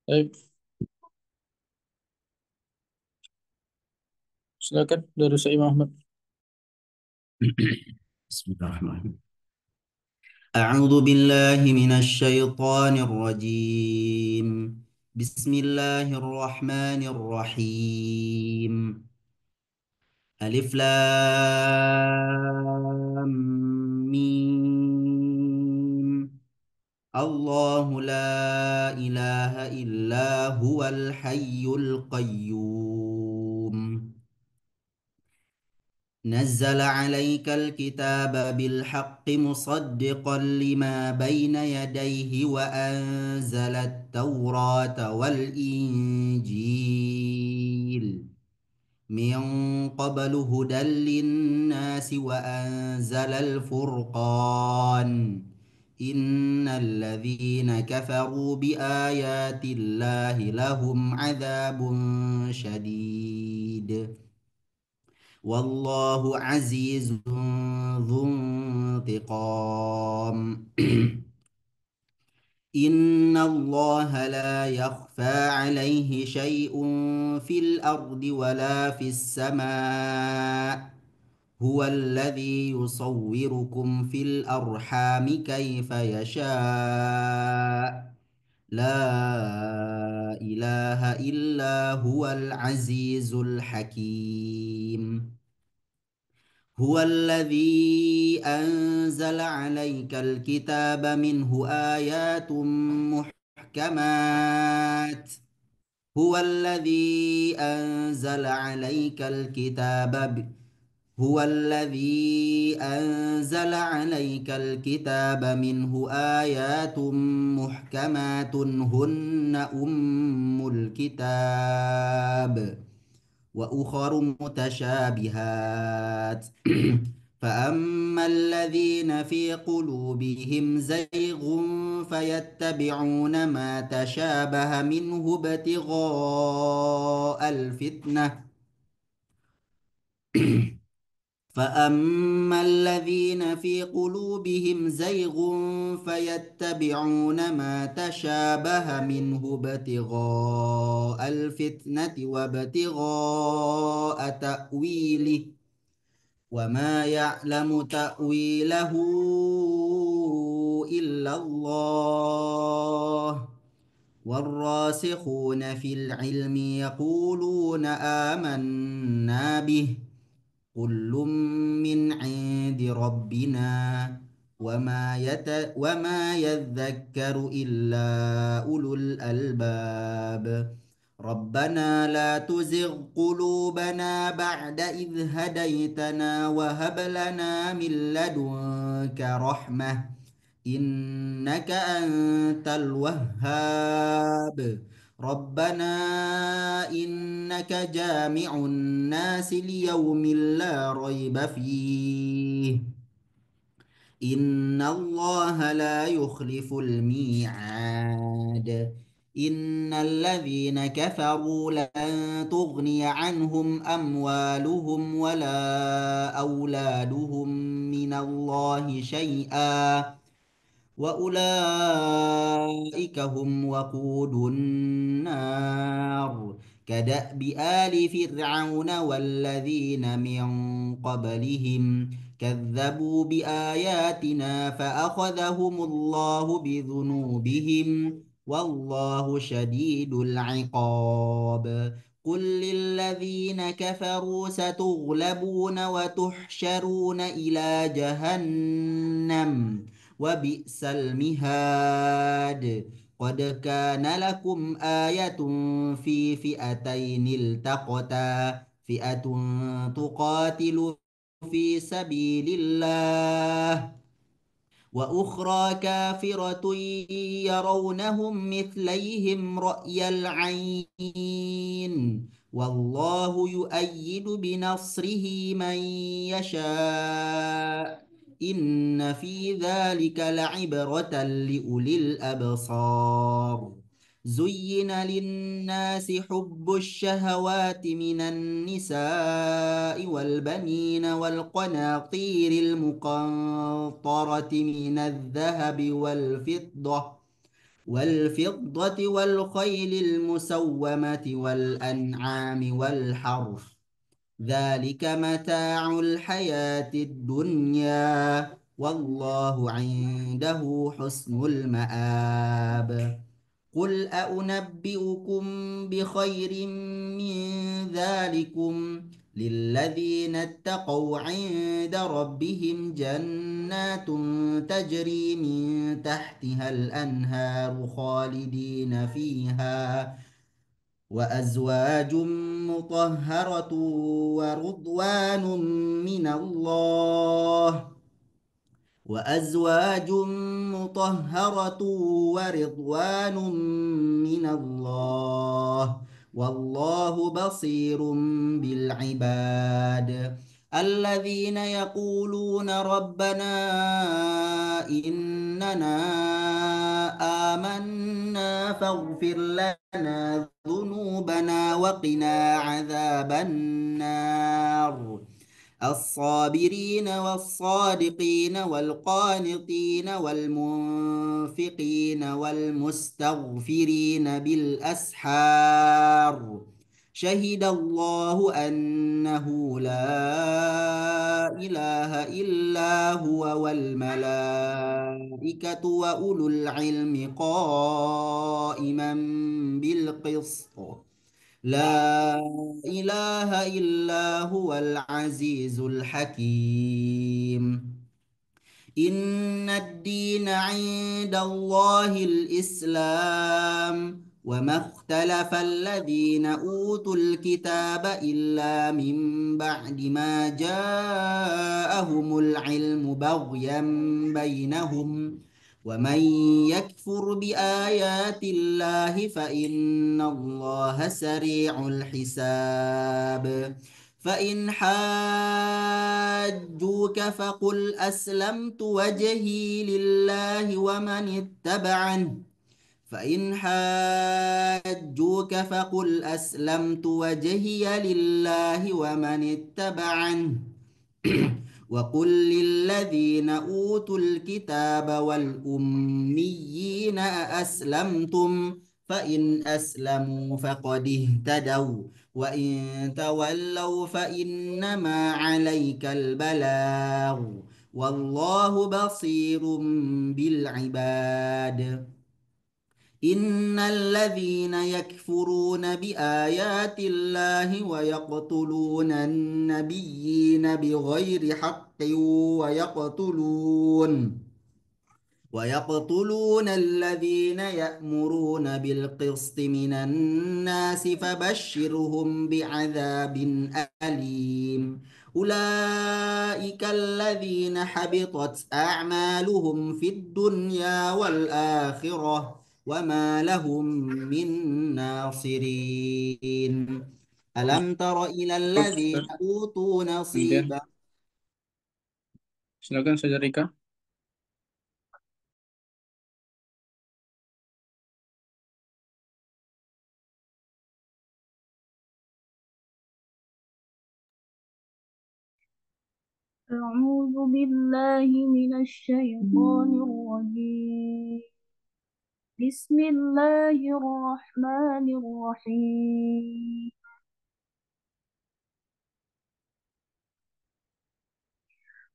Baik, silakan dari Saim Ahmad. بسم الله الرحمن الرحيم. أعوذ بالله من الشيطان الرجيم. بسم الله الرحمن الرحيم. ألف لام ميم. الله لا إله إلا هو الحي القيوم. نزل عليك الكتاب بالحق مصدقا لما بين يديه وأنزل التوراة والإنجيل من قبل هدى للناس وأنزل الفرقان. إن الذين كفروا بآيات الله لهم عذاب شديد والله عزيز ذو انتقام. إن الله لا يخفى عليه شيء في الأرض ولا في السماء. هو الذي يصوركم في الأرحام كيف يشاء. لا إله إلا هو العزيز الحكيم. هو الذي أنزل عليك الكتاب منه آيات محكمات. هو الذي أنزل عليك الكتاب هو الذي أنزل عليك الكتاب منه آيات محكمات هن أم الكتاب وأخر متشابهات. فأما الذين في قلوبهم زيغ فيتبعون ما تشابه منه ابتغاء الفتنة. فأما الذين في قلوبهم زيغ فيتبعون ما تشابه منه ابتغاء الفتنة وابتغاء تأويله وما يعلم تأويله إلا الله. والراسخون في العلم يقولون آمنا به كل من عند ربنا وما يذكر إلا أولو الألباب. ربنا لا تزغ قلوبنا بعد إذ هديتنا وهب لنا من لدنك رحمة إنك أنت الوهاب. ربنا إنك جامع الناس ليوم لا ريب فيه إن الله لا يخلف الميعاد. إن الذين كفروا لن تغني عنهم أموالهم ولا أولادهم من الله شيئا وأولئك هم وقود النار. كدأب آل فرعون والذين من قبلهم كذبوا بآياتنا فأخذهم الله بذنوبهم والله شديد العقاب. قل للذين كفروا ستغلبون وتحشرون إلى جهنم وبئس المهاد. قد كان لكم آية في فئتين التقتا فئة تقاتل في سبيل الله وأخرى كافرة يرونهم مثليهم رأي العين والله يؤيد بنصره من يشاء. إن في ذلك لعبرة لأولي الأبصار. زين للناس حب الشهوات من النساء والبنين والقناطير المقنطرة من الذهب والفضة والفضة والخيل المسومة والأنعام والحرث ذلك متاع الحياة الدنيا والله عنده حسن المآب قل أنبئكم بخير من ذلكم للذين اتقوا عند ربهم جنات تجري من تحتها الأنهار خالدين فيها وأزواج مطهرة ورضوان من الله وأزواج مطهرة ورضوان من الله والله بصير بالعباد الذين يقولون ربنا إننا آمنا فاغفر لنا ذنوبنا وقنا عذاب النار الصابرين والصادقين والقانطين والمنفقين والمستغفرين بالأسحار شهد الله أنه لا إله إلا هو والملائكة وأولو العلم قائما بالقسط لا إله إلا هو العزيز الحكيم إن الدين عند الله الإسلام وما اختلف الذين أوتوا الكتاب إلا من بعد ما جاءهم العلم بغيا بينهم ومن يكفر بآيات الله فإن الله سريع الحساب فإن حاجوك فقل أسلمت وجهي لله ومن اتبعني فإن حاجوك فقل أسلمت وجهي لله ومن اتبعني وقل للذين أوتوا الكتاب والأميين أأسلمتم فإن أسلموا فقد اهتدوا وإن تولوا فإنما عليك البلاغ والله بصير بالعباد إن الذين يكفرون بآيات الله ويقتلون النبيين بغير حق ويقتلون الذين يأمرون بالقسط من الناس فبشرهم بعذاب أليم أولئك الذين حبطت أعمالهم في الدنيا والآخرة وما لهم من ناصرين ألم تر إلى الذين Ustaz. أوتوا Kemudian نصيبا silakan saja Rika. أعوذ بالله من الشيطان الرجيم بسم الله الرحمن الرحيم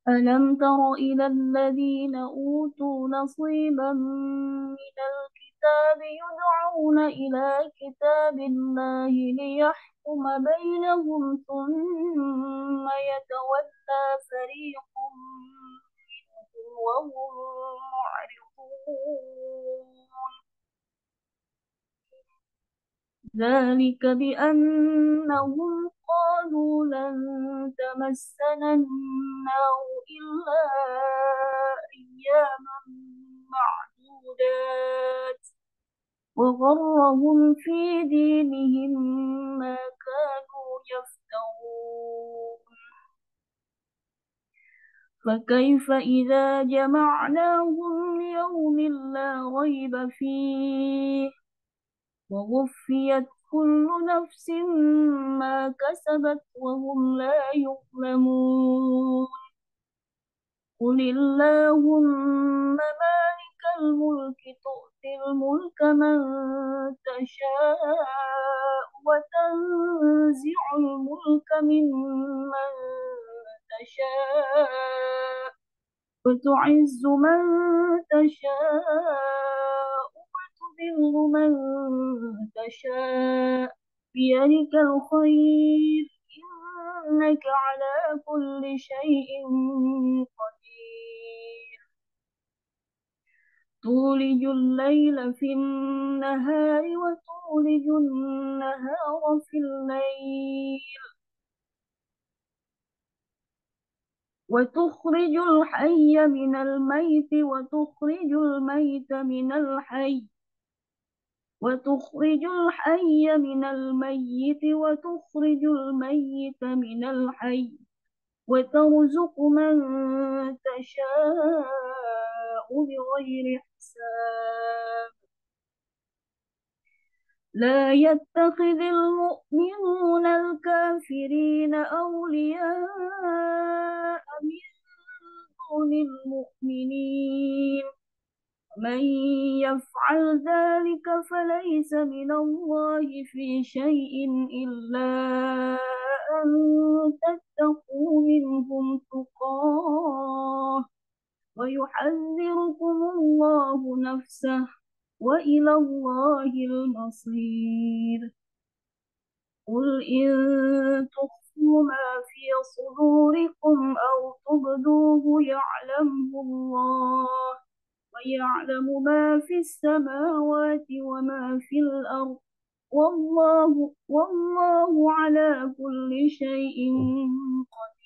ألم تر إلى الذين أوتوا نصيبا من الكتاب يدعون إلى كتاب الله ليحكم بينهم ثم يتولى فريق منهم وهم معرضون ذلك بأنهم قالوا لن تمسنا النار إلا أياما معدودات وغرهم في دينهم ما كانوا يفترون فكيف إذا جمعناهم ليوم لا ريب فيه ووفيت كل نفس ما كسبت وهم لا يظلمون قل اللهم مالك الملك تؤتي تؤتي الملك من تشاء وتنزع الملك ممن تشاء وتعز من تشاء وتذل من تشاء بيدك الخير إنك على كل شيء قدير تولج الليل في النهار وتولج النهار في الليل وتخرج الحي من الميت وتخرج الميت من الحي وتخرج الحي من الميت وتخرج الميت من الحي وترزق من تشاء بغير حساب لا يتخذ المؤمنون الكافرين أولياء من دون المؤمنين من يفعل ذلك فليس من الله في شيء إلا أن تتقوا منهم تقاه ويحذركم الله نفسه وإلى الله المصير قل إن تخفوا ما في صدوركم أو تبدوه يعلمه الله ويعلم ما في السماوات وما في الأرض والله على كل شيء قدير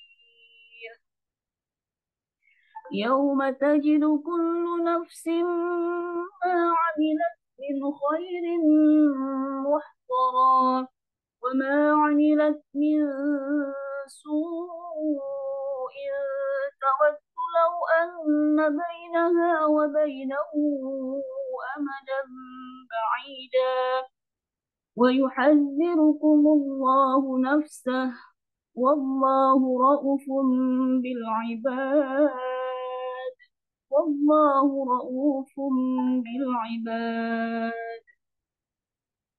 يوم تجد كل نفس ما عملت من خير محضرا وما عملت من سوء تود لو أن بينها وبينه أمدا بعيدا ويحذركم الله نفسه والله رءوف بالعباد والله رءوف بالعباد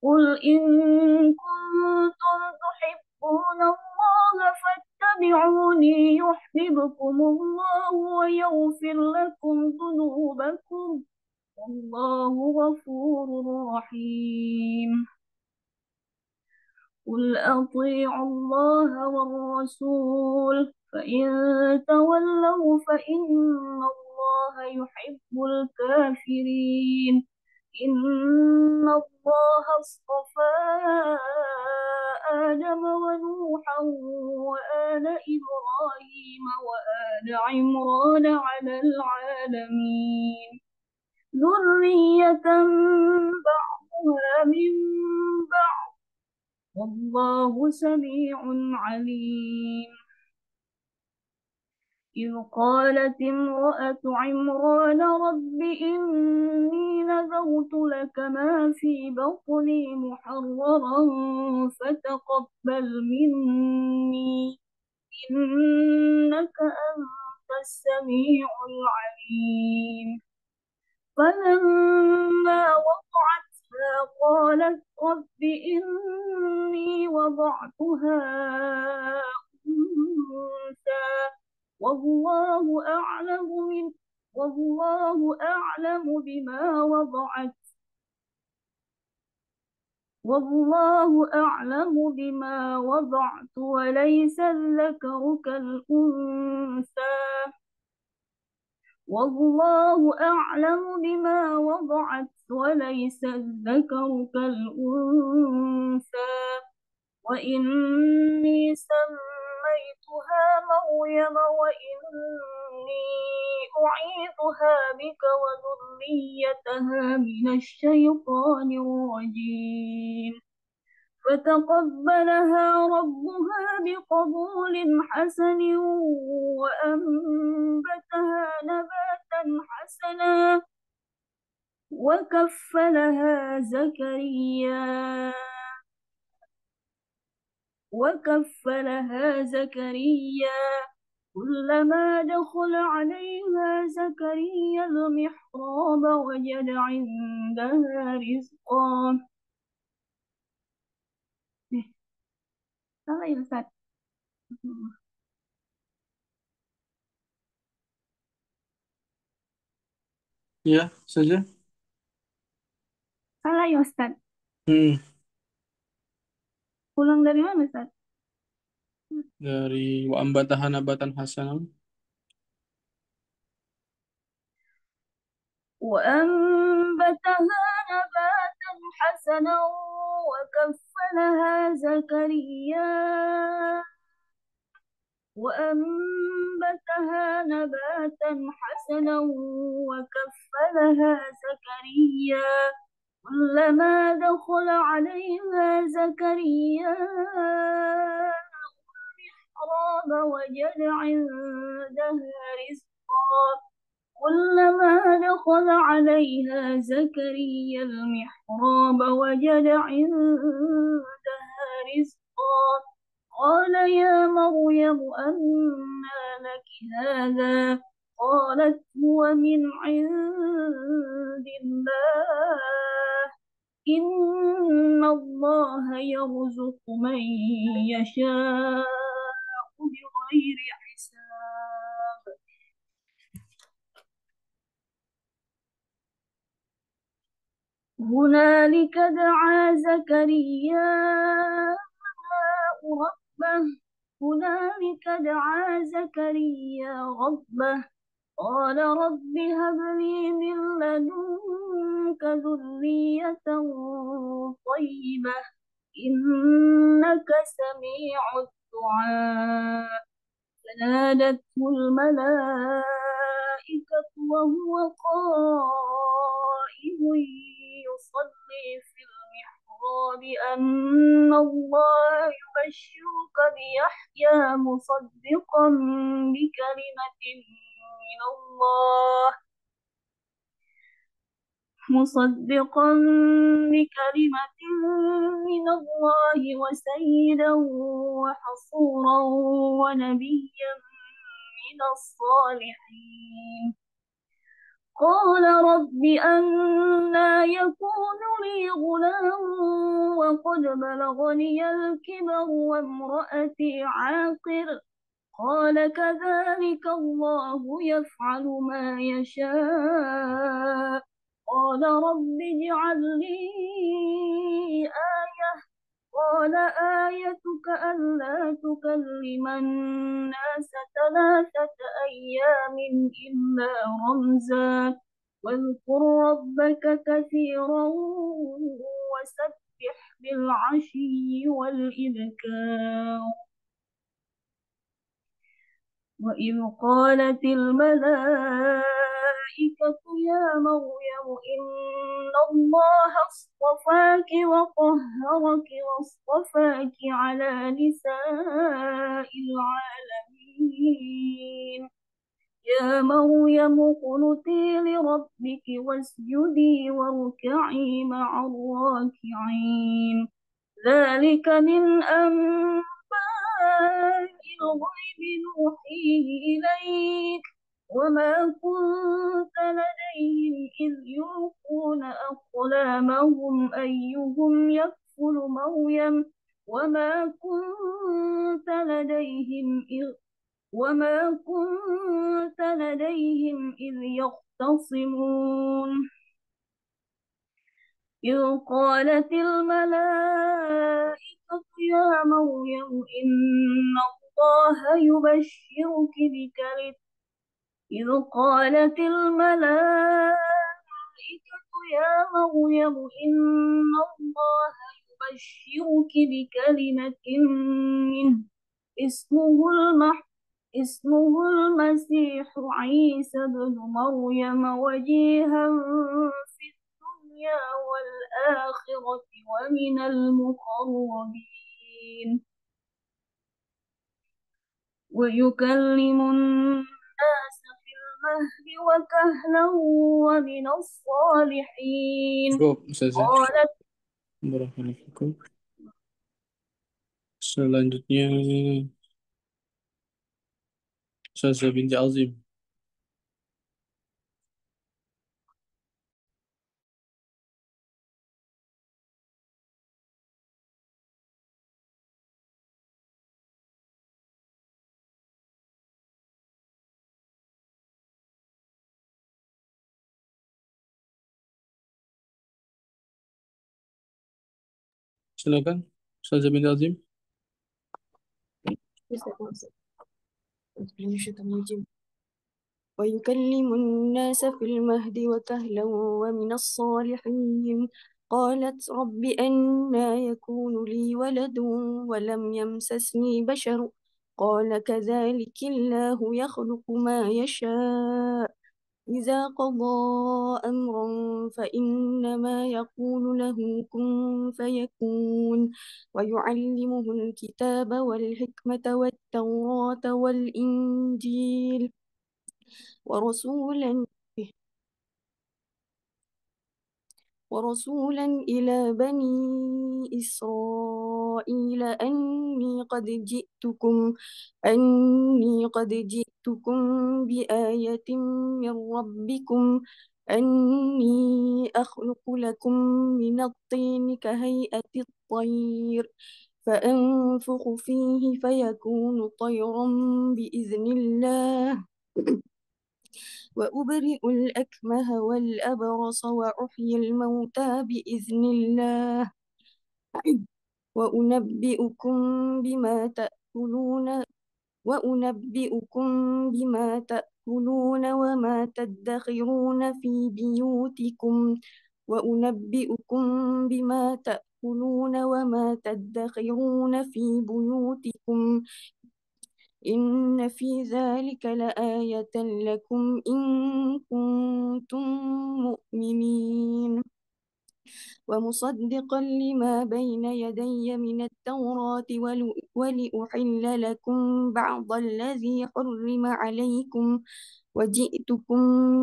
قل إن كنتم تحبون الله فاتبعوني يحببكم الله ويغفر لكم ذنوبكم والله غفور رحيم قل أطيعوا الله والرسول فإن تولوا فإن الله يحب الكافرين إن الله اصطفى آدم ونوحا وآل إبراهيم وآل عمران على العالمين ذرية بعضها من بعض والله سميع عليم إذ قالت امرأة عمران رب إني نذرت لك ما في بطني محررا فتقبل مني إنك أنت السميع العليم فلما وقعتها قالت رب إني وضعتها أنثى والله أعلم بما وضعت وليس الذكر كالأنثى والله أعلم بما وضعت وليس الذكر كالأنثى وإني سميتها مريم وإني أعيذها بك وذريتها من الشيطان الرجيم فتقبلها ربها بقبول حسن وأنبتها نباتا حسنا وكفلها زكريا كلما دخل عليها زكريا المحراب وجد عندها رزقا. Salah ya Ustaz? Ya, saja. Salah ya Ustaz? Hmm, Ulang dari mana Ustaz? dari wa ambataha nabatan hasanah. وأنبتها نباتا حسنا وكفلها زكريا وأنبتها نباتا حسنا وكفلها زكريا كلما دخل عليها زكريا المحراب وجد عندها رزقا كلما دخل عليها زكريا المحراب وجد عندها رزقا قال يا مريم أنى لك هذا قالت هو من عند الله إن الله يرزق من يشاء بغير حساب. هنالك دعا زكريا ربه هنالك دعا زكريا ربه قال رب هب لي من لدنك ذرية طيبة إنك سميع الدعاء فنادته الملائكة وهو قائم يصلي في المحراب أن الله يبشرك بيحيى مصدقا من الله وسيدا وحصورا ونبيا من الصالحين قال رب أنى يكون لي غلام وقد بلغني الكبر وامرأتي عاقر قال كذلك الله يفعل ما يشاء قال رب اجعل لي آية قال آيتك ألا تكلم الناس 3 أيام إلا رمزا واذكر ربك كثيرا وسبح بالعشي والإبكار وإذ قالت الملائكة يا مريم إن الله اصطفاك وطهرك واصطفاك على نساء العالمين يا مريم اقنتي لربك واسجدي واركعي مع الراكعين ذلك من أنباء الغيب نوحيه إليك وما كنت لديهم إذ يلقون أقلامهم أيهم يكفل مريم وما كنت لديهم إذ يختصمون إذ قالت الملائكة يا مريم إن الله يبشرك بكلمة إذ قالت الملائكة يا مريم إن الله يبشرك بكلمة منه اسمه اسمه المسيح عيسى بن مريم وجيها في الدنيا والآخرة ومن المقربين ويكلم الناس في المهد وكهلا ومن الصالحين Cukup, saja. قالت Barakallahu fikum. Selanjutnya Ustazah binti Azim. Silakan, Ustazah binti Azim. ويكلم الناس في المهد وكهلا ومن الصالحين قالت رب أنى يكون لي ولد ولم يمسسني بشر قال كذلك الله يخلق ما يشاء إذا قضى أمرا فإنما يقول له كن فيكون ويعلمه الكتاب والحكمة والتوراة والإنجيل ورسولا إلى بني إسرائيل أني قد جئتكم بآية من ربكم أني أخلق لكم من الطين كهيئة الطير فأنفخ فيه فيكون طيرا بإذن الله وأبرئ الأكمه والأبرص وأحيي الموتى بإذن الله وأنبئكم بما تأكلون وما تدخرون في بيوتكم وأنبئكم بما تأكلون وما تدخرون في بيوتكم إن في ذلك لآية لكم إن كنتم مؤمنين ومصدقا لما بين يدي من التوراة ولأحل لكم بعض الذي حرم عليكم وجئتكم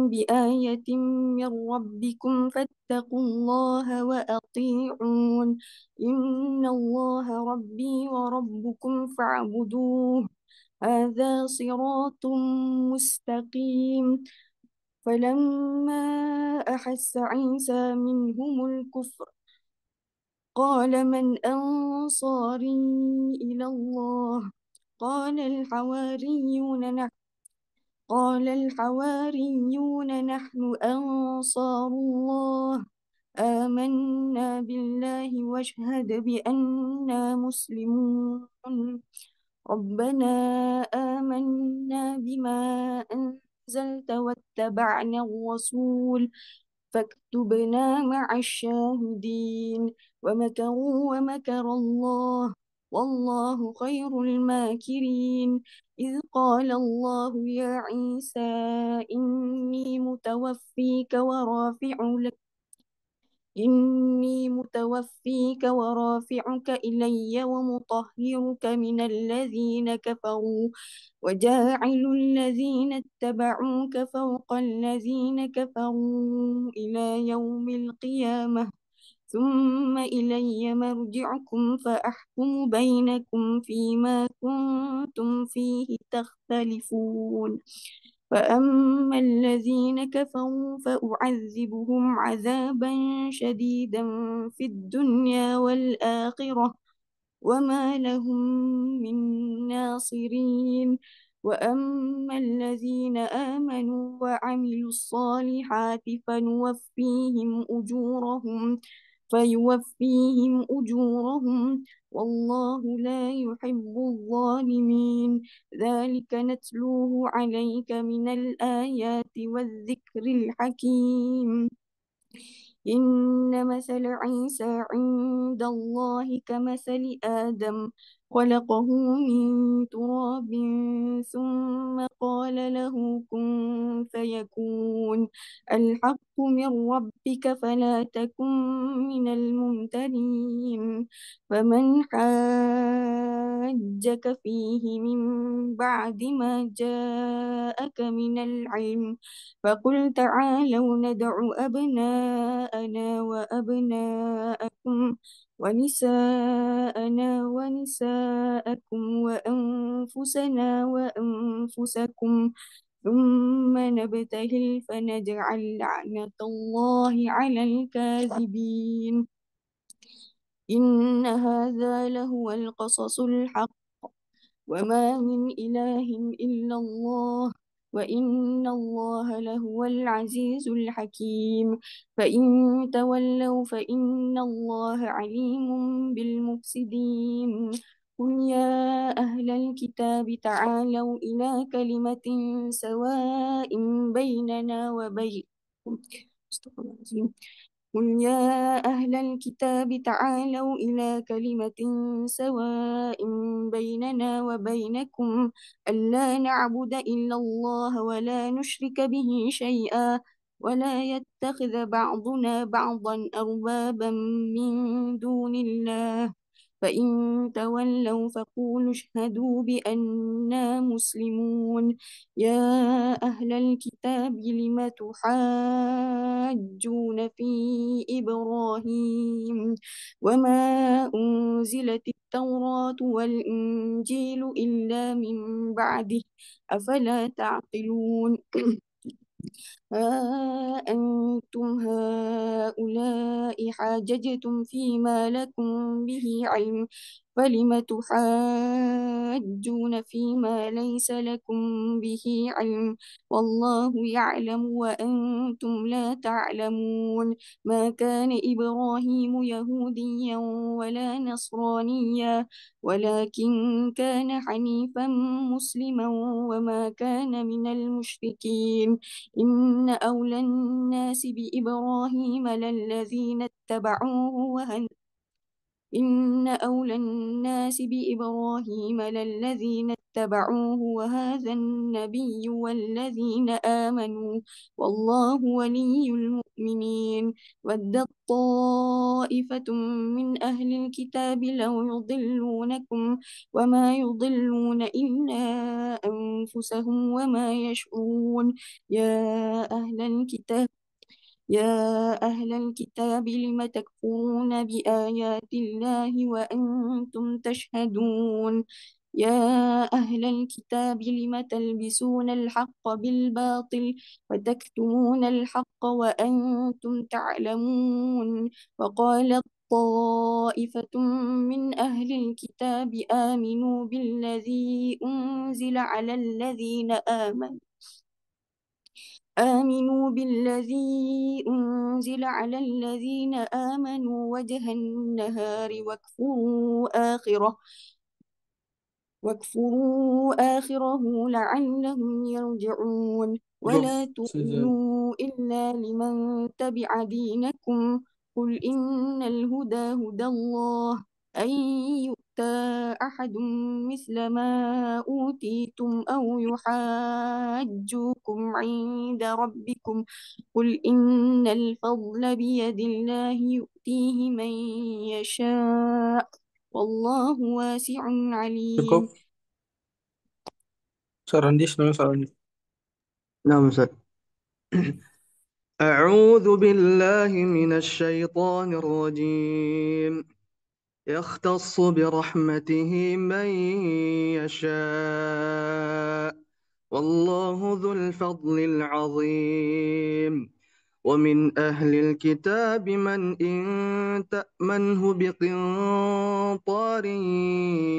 بآية من ربكم فاتقوا الله وأطيعون إن الله ربي وربكم فاعبدوه هذا صراط مستقيم فلما أحس عيسى منهم الكفر قال من أنصاري إلى الله قال الحواريون نحن أنصار الله آمنا بالله واشهد بأننا مسلمون ربنا آمنا بما أنزلت واتبعنا الرسول فاكتبنا مع الشاهدين ومكروا ومكر الله والله خير الماكرين إذ قال الله يا عيسى إني متوفيك ورافعك إلي ومطهرك من الذين كفروا وجاعل الذين اتبعوك فوق الذين كفروا إلى يوم القيامة ثم إلي مرجعكم فأحكم بينكم فيما كنتم فيه تختلفون فأما الذين كفروا فأعذبهم عذابا شديدا في الدنيا والآخرة وما لهم من ناصرين وأما الذين آمنوا وعملوا الصالحات فيوفيهم أجورهم والله لا يحب الظالمين ذلك نتلوه عليك من الآيات والذكر الحكيم إن مثل عيسى عند الله كمثل آدم خلقه من تراب ثم قال له كن فيكون الحق من ربك فلا تكن من الممترين فمن حاجك فيه من بعد ما جاءك من العلم فقل تعالوا ندع أبناءنا وأبناءكم ونساءنا ونساءكم وأنفسنا وأنفسكم ثم نبتهل فنجعل لعنة الله على الكاذبين إن هذا لهو القصص الحق وما من إله إلا الله وإن الله لهو العزيز الحكيم فإن تولوا فإن الله عليم بالمفسدين قل يا أهل الكتاب تعالوا إلى كلمة سواء بيننا وبينكم استغفر الله العظيم. قل يا أهل الكتاب تعالوا إلى كلمة سواء بيننا وبينكم ألا نعبد إلا الله ولا نشرك به شيئا ولا يتخذ بعضنا بعضا أربابا من دون الله فإن تولوا فقولوا اشهدوا بأننا مسلمون يا أهل الكتاب لم تحاجون في إبراهيم وما أنزلت التوراة والإنجيل إلا من بعده أفلا تعقلون ها أنتم هؤلاء حاججتم فيما لكم به علم فلم تحاجون فيما ليس لكم به علم والله يعلم وأنتم لا تعلمون ما كان إبراهيم يهوديا ولا نصرانيا ولكن كان حنيفا مسلما وما كان من المشركين إن أولى الناس بإبراهيم للذين اتبعوه إن أولى الناس بإبراهيم للذين اتبعوه وهذا النبي والذين آمنوا والله ولي المؤمنين ودت طائفة من أهل الكتاب لو يضلونكم وما يضلون إلا أنفسهم وما يشعرون أهل الكتاب يا أهل الكتاب لم تكفرون بآيات الله وأنتم تشهدون يا أهل الكتاب لم تلبسون الحق بالباطل وتكتمون الحق وأنتم تعلمون وقالت طائفة من أهل الكتاب آمنوا بالذي أنزل على الذين آمنوا وجه النهار واكفروا آخره لعلهم يرجعون Bro, ولا saya تؤمنوا إلا لمن تبع دينكم قل إن الهدى هدى الله أن يؤتى أحد مثل ما أوتيتم أو يحاجوكم عند ربكم قل إن الفضل بيد الله يؤتيه من يشاء والله واسع عليم cukup. Sarandi, sebenarnya Sarandi. نعم أستاذ. أعوذ بالله من الشيطان الرجيم يختص برحمته من يشاء والله ذو الفضل العظيم ومن أهل الكتاب من إن تأمنه بقنطار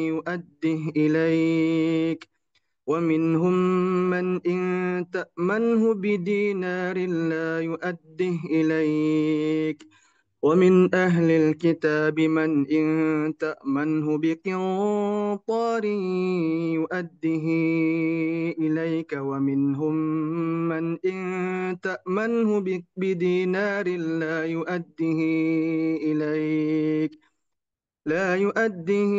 يؤده إليك ومنهم من إن تأمنه بدينار لا يؤده إليك ومن أهل الكتاب من إن تأمنه بقنطار يؤده إليك ومنهم من إن تأمنه بدينار لا يؤديه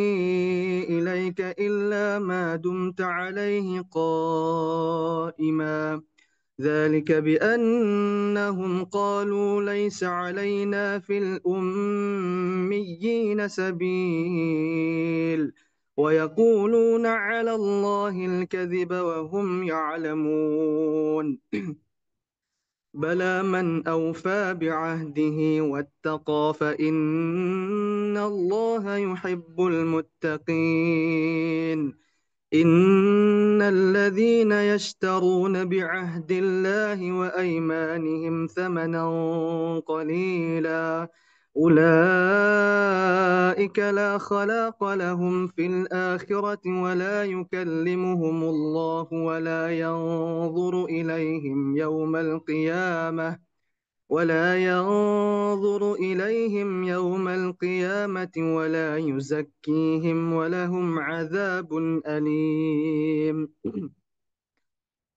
إليك إلا ما دمت عليه قائما ذلك بأنهم قالوا ليس علينا في الأميين سبيل ويقولون على الله الكذب وهم يعلمون بلى من أوفى بعهده واتقى فإن إن الله يحب المتقين إن الذين يشترون بعهد الله وأيمانهم ثمنا قليلا أولئك لا خلاق لهم في الآخرة ولا ينظر إليهم يوم القيامة ولا يزكيهم ولهم عذاب أليم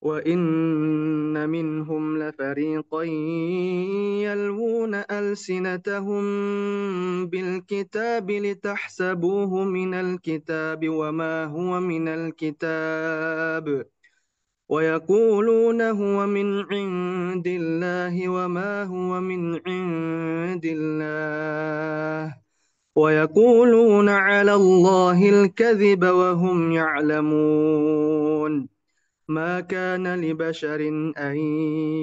وإن منهم لفريقا يلوون ألسنتهم بالكتاب لتحسبوه من الكتاب وما هو من الكتاب ويقولون هو من عند الله وما هو من عند الله ويقولون على الله الكذب وهم يعلمون ما كان لبشر أن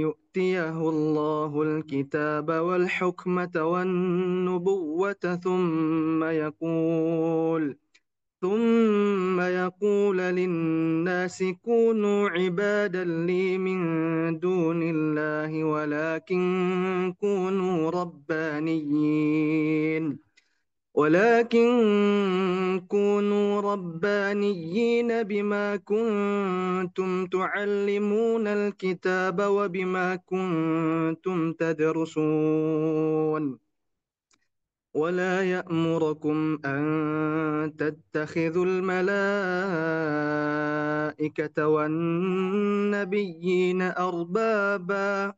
يؤتيه الله الكتاب والحكمة والنبوة ثم يقول للناس كونوا عبادا لي من دون الله ولكن كونوا ربانيين بما كنتم تعلمون الكتاب وبما كنتم تدرسون ولا يأمركم أن تتخذوا الملائكة والنبيين أربابا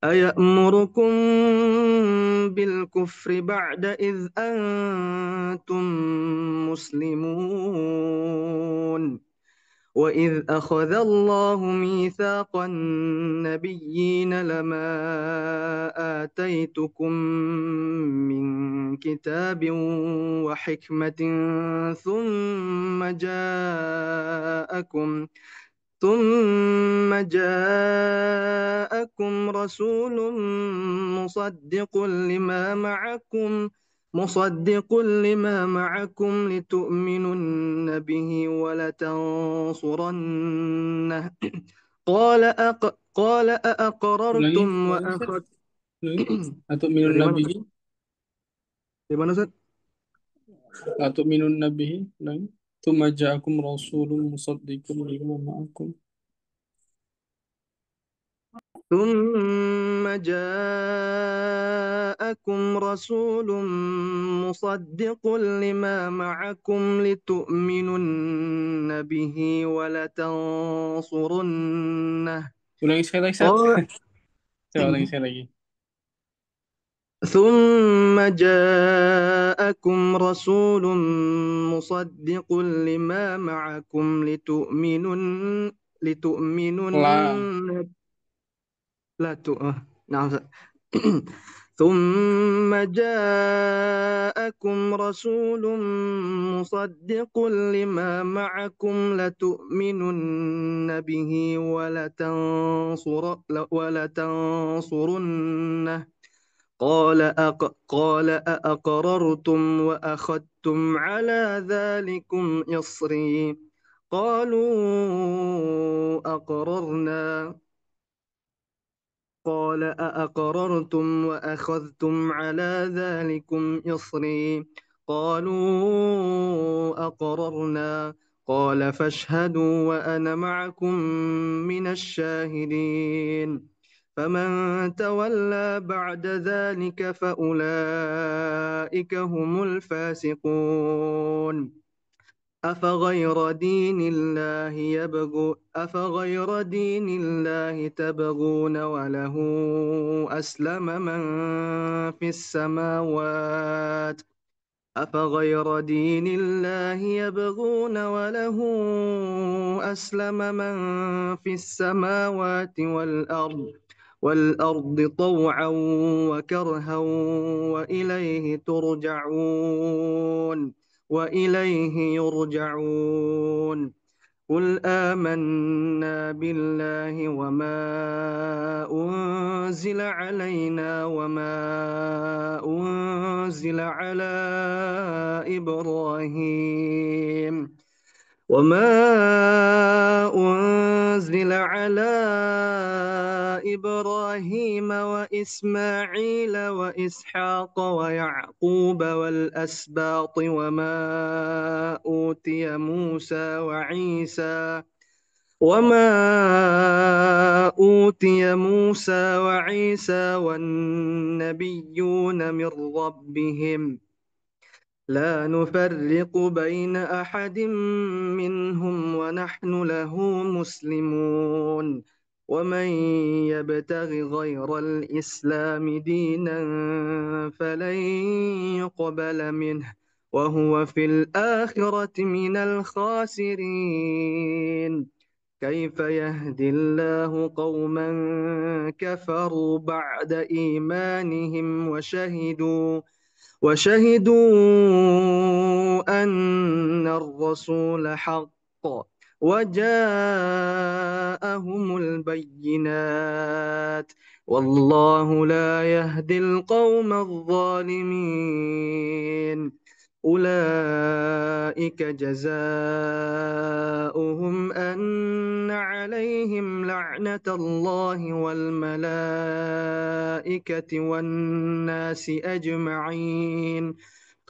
أيأمركم بالكفر بعد إذ أنتم مسلمون وإذ أخذ الله ميثاق النبيين لما آتيتكم من كتاب وحكمة ثم جاءكم رسول مصدق لما معكم لتؤمنن به ولتنصرنه قال Ulangi, أأقررتم ulangi, Ustaz. وأخذتم Ulangi. Atau minun dari mana Ustaz? nabihi. Dari mana Ustaz? Atau minun nabihi. Ulangi. Thumma ja'akum rasulun musaddiqun lima ma'akum. ثم جاءكم رسول مصدق لما معكم لتؤمنن به ولتنصرنه Ulangi sekali lagi, Ustaz. قال Coba ulangi sekali lagi. ثم جاءكم رسول مصدق لما معكم La. لتؤمنن لا نعم ثم جاءكم رسول مصدق لما معكم لتؤمنن به ولتنصرنه قال أأقررتم وأخذتم على ذلكم إصري قالوا أقررنا قال أأقررتم وأخذتم على ذلكم إصري قالوا أقررنا قال فاشهدوا وأنا معكم من الشاهدين فمن تولى بعد ذلك فأولئك هم الفاسقون أفغير دين الله تبغون وله أسلم من في السماوات أفغير دين الله يبغون وله أسلم من في السماوات والأرض طوعا وكرها وإليه يرجعون قل آمنا بالله وما أنزل علينا وما أنزل على إبراهيم وما أنزل على إبراهيم وإسماعيل وإسحاق ويعقوب والأسباط وما أوتي موسى وعيسى والنبيون من ربهم لا نفرق بين أحد منهم ونحن له مسلمون ومن يبتغ غير الإسلام دينا فلن يقبل منه وهو في الآخرة من الخاسرين كيف يهدي الله قوما كفروا بعد إيمانهم وشهدوا أن الرسول حق وجاءهم البينات والله لا يهدي القوم الظالمين أولئك جزاؤهم أن عليهم لعنة الله والملائكة والناس أجمعين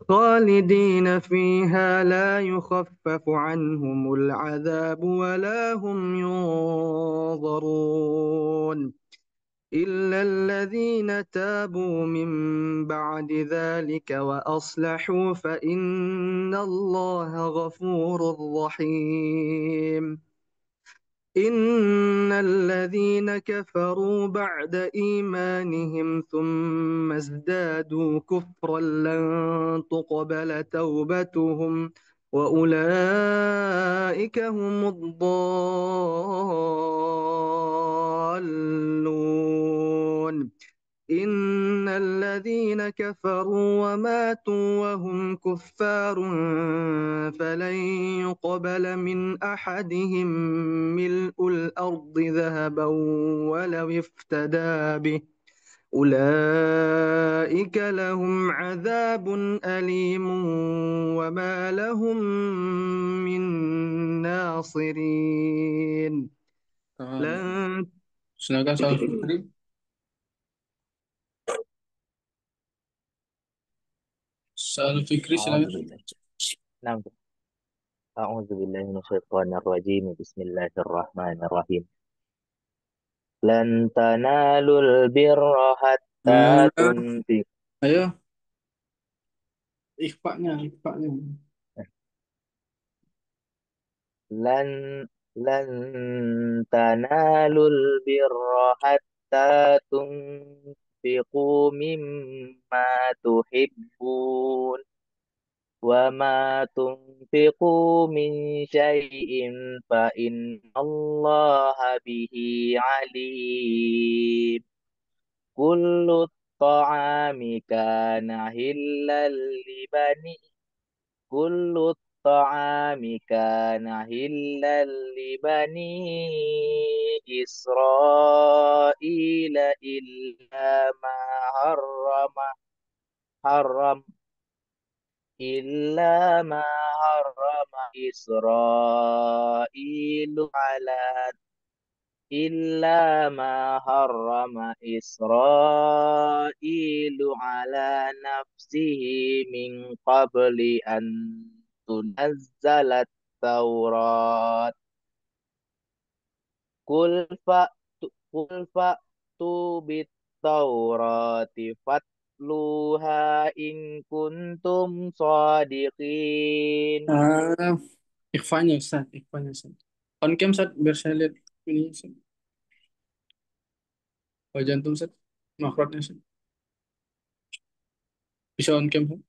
خالدين فيها لا يخفف عنهم العذاب ولا هم ينظرون إلا الذين تابوا من بعد ذلك وأصلحوا فإن الله غفور رحيم إن الذين كفروا بعد إيمانهم ثم ازدادوا كفرا لن تقبل توبتهم وأولئك هم الضالون إن الذين كفروا وماتوا وهم كفار فلن يقبل من أحدهم ملء الأرض ذهبا ولو افتدى به أولئك لهم عذاب أليم وما لهم من ناصرين Tahan. لن Silakan Saudara Fikri. Saudara Fikri أعوذ silakan. بالله نعم أعوذ بالله من الشيطان الرجيم بسم الله الرحمن الرحيم لن تنالوا البر حتى Nah, تنفقوا ayo ikhfa'nya. لن لن تنالوا البر حتى تنفقوا مما تحبون وما تنفقوا من شيء فإن الله به عليم كل الطعام كان هلا كل الطعام كان هلا لبني إسرائيل حرم إلا ما حرم إسرائيل على نفسه من قبل أن تنزل التوراة قل فأتوا بالتوراة فاتلوها إن كنتم صادقين Ah, ikhfa'nya Ustaz. On cam Ustaz, biar saya lihat ini Ustaz. Oh, jantung Ustaz. Makrotnya Ustaz. Bisa on cam Ustaz?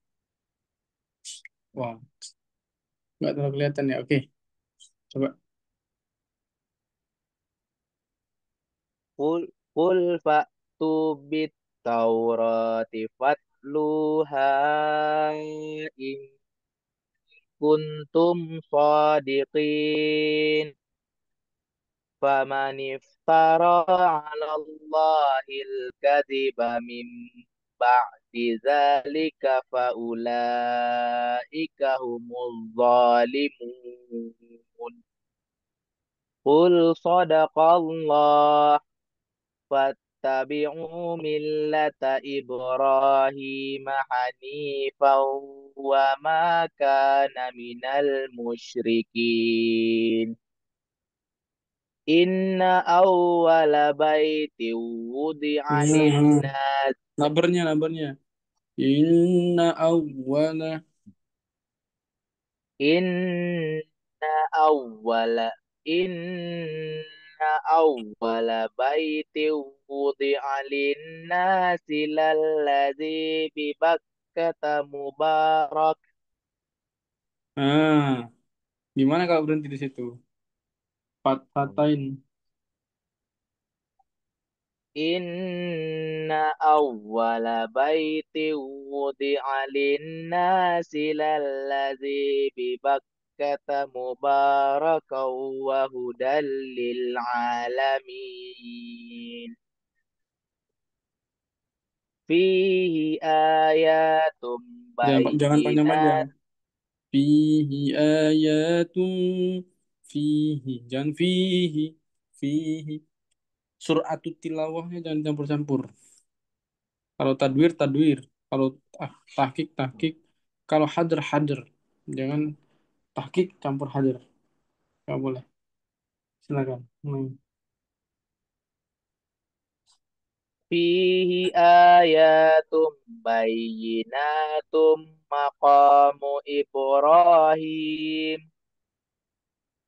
Wah, nggak terlalu kelihatan ya. Oke, coba. قل قل فأتوا بالتوراة فاتلوها إن kuntum shadiqin. Faman iftara 'ala Allahil kadhiba min ba'di dzalika faulaika humuz zalimun. Qul sadaqallah fattabi'u millata Ibrahim hanifan wa ma kana minal musyrikin. Inna awwala baitin wudi'a Hmm. lin-nas. Nabernya. Inna awwala. Inna awwala Inna awwala baitin wudi'a lin-nasi lalladzi bi Bakkata mubarak. Ah, gimana kalau berhenti di situ? Fatain. Inna awwala baitin wudi'a lin-nasi lalladzi bi Bakkata mubarakan wa hudan lil alamin. Fihi ayatum Jangan panjang-panjang. bayyinat. Fihi ayatum. Fihi. Jangan fihi. Fihi. Suratut tilawahnya jangan campur-campur. Kalau tadwir. Kalau tahkik. Kalau hadr. Jangan tahkik campur hadr. Nggak boleh. Silakan. Fihi ayatum bayyinatum maqamu Ibrahim.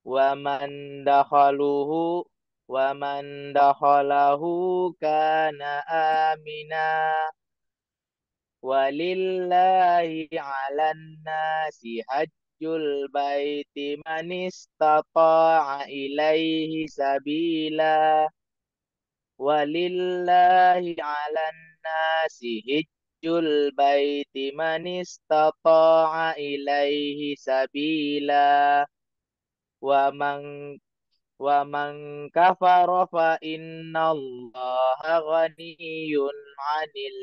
Waman dakhaluhu Waman dakhalahu kana amina. Walillahi 'alan nasi hajjul baiti man istata'a ilaihi sabila. Walillahi 'alan nasi hajjul baiti man istata'a ilaihi sabila. Wa man Wa man kafara fa innallaha ghaniyyun 'anil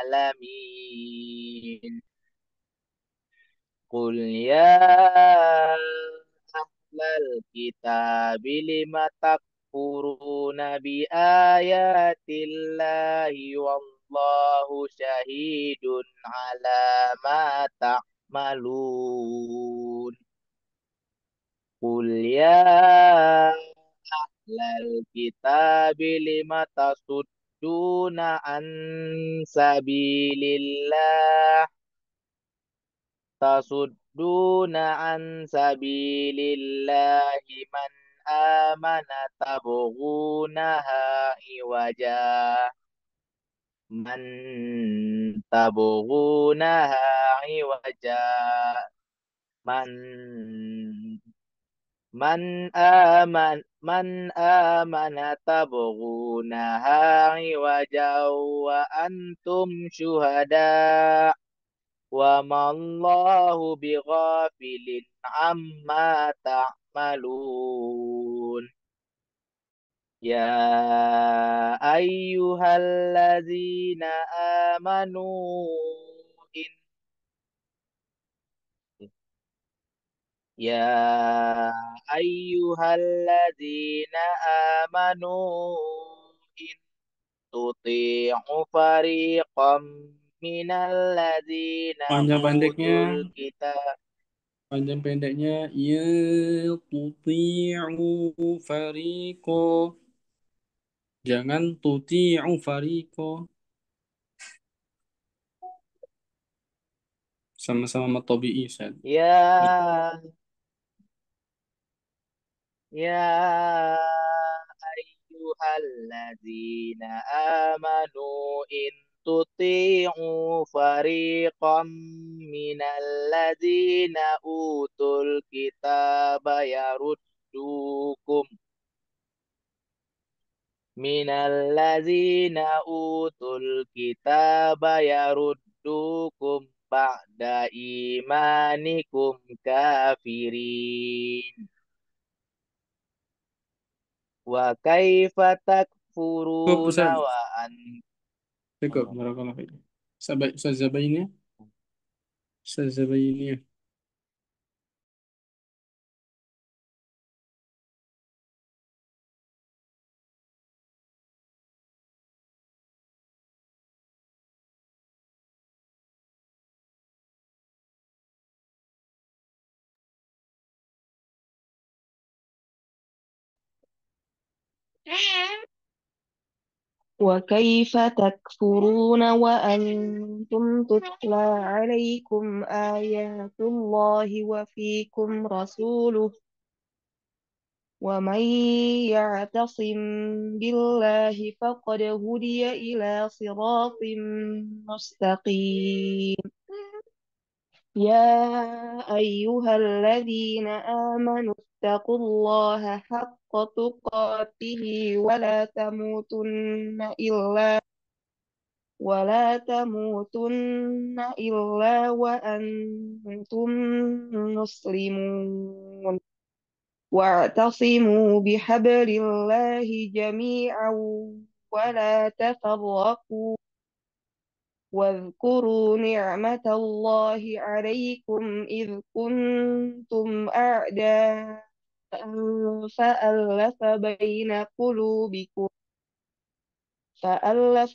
'alamin. Qul ya ahlal kitabi lima takfuruna bi ayatillahi wallahu syahidun 'ala ma ta'malun. Qul ya ahlal kitabi lima tasudduna an sabilillah tasudduna an sabilillahi man amana tabghunaha iwaja man tabghunaha iwaja man man amana tabghunaha iwaja wa antum syuhada wa mallahu bighafilin amma ta'malun. Ya ayyuhalladzina amanu in Ya ayyuhalladzina amanu in tuti'u fariqam minalladzina Panjang pendeknya. utul kitab. Panjang pendeknya. Ya tuti'u fariqo. Jangan tuti'u fariqo. Sama-sama matobi'i, Ustaz. Ya ayyuhalladzina amanu in tuti'u fariqam minalladzina utul kitaba yaruddukum ba'da imanikum kafirin. Wa kaifa Cukup takfuruna Ustaz. wa Cukup. Barakallahu fiik. Sampai Ustaz Zabaini. Ustaz Zabaini. وكيف تكفرون وأنتم تتلى عليكم آيات الله وفيكم رسوله ومن يعتصم بالله فقد هدي إلى صراط مستقيم يا أيها الذين آمنوا اتقوا الله حق تقاته ولا تموتن إلا وأنتم مسلمون واعتصموا بحبل الله جميعا ولا تفرقوا واذكروا نعمة الله عليكم إذ كنتم أعداء فألف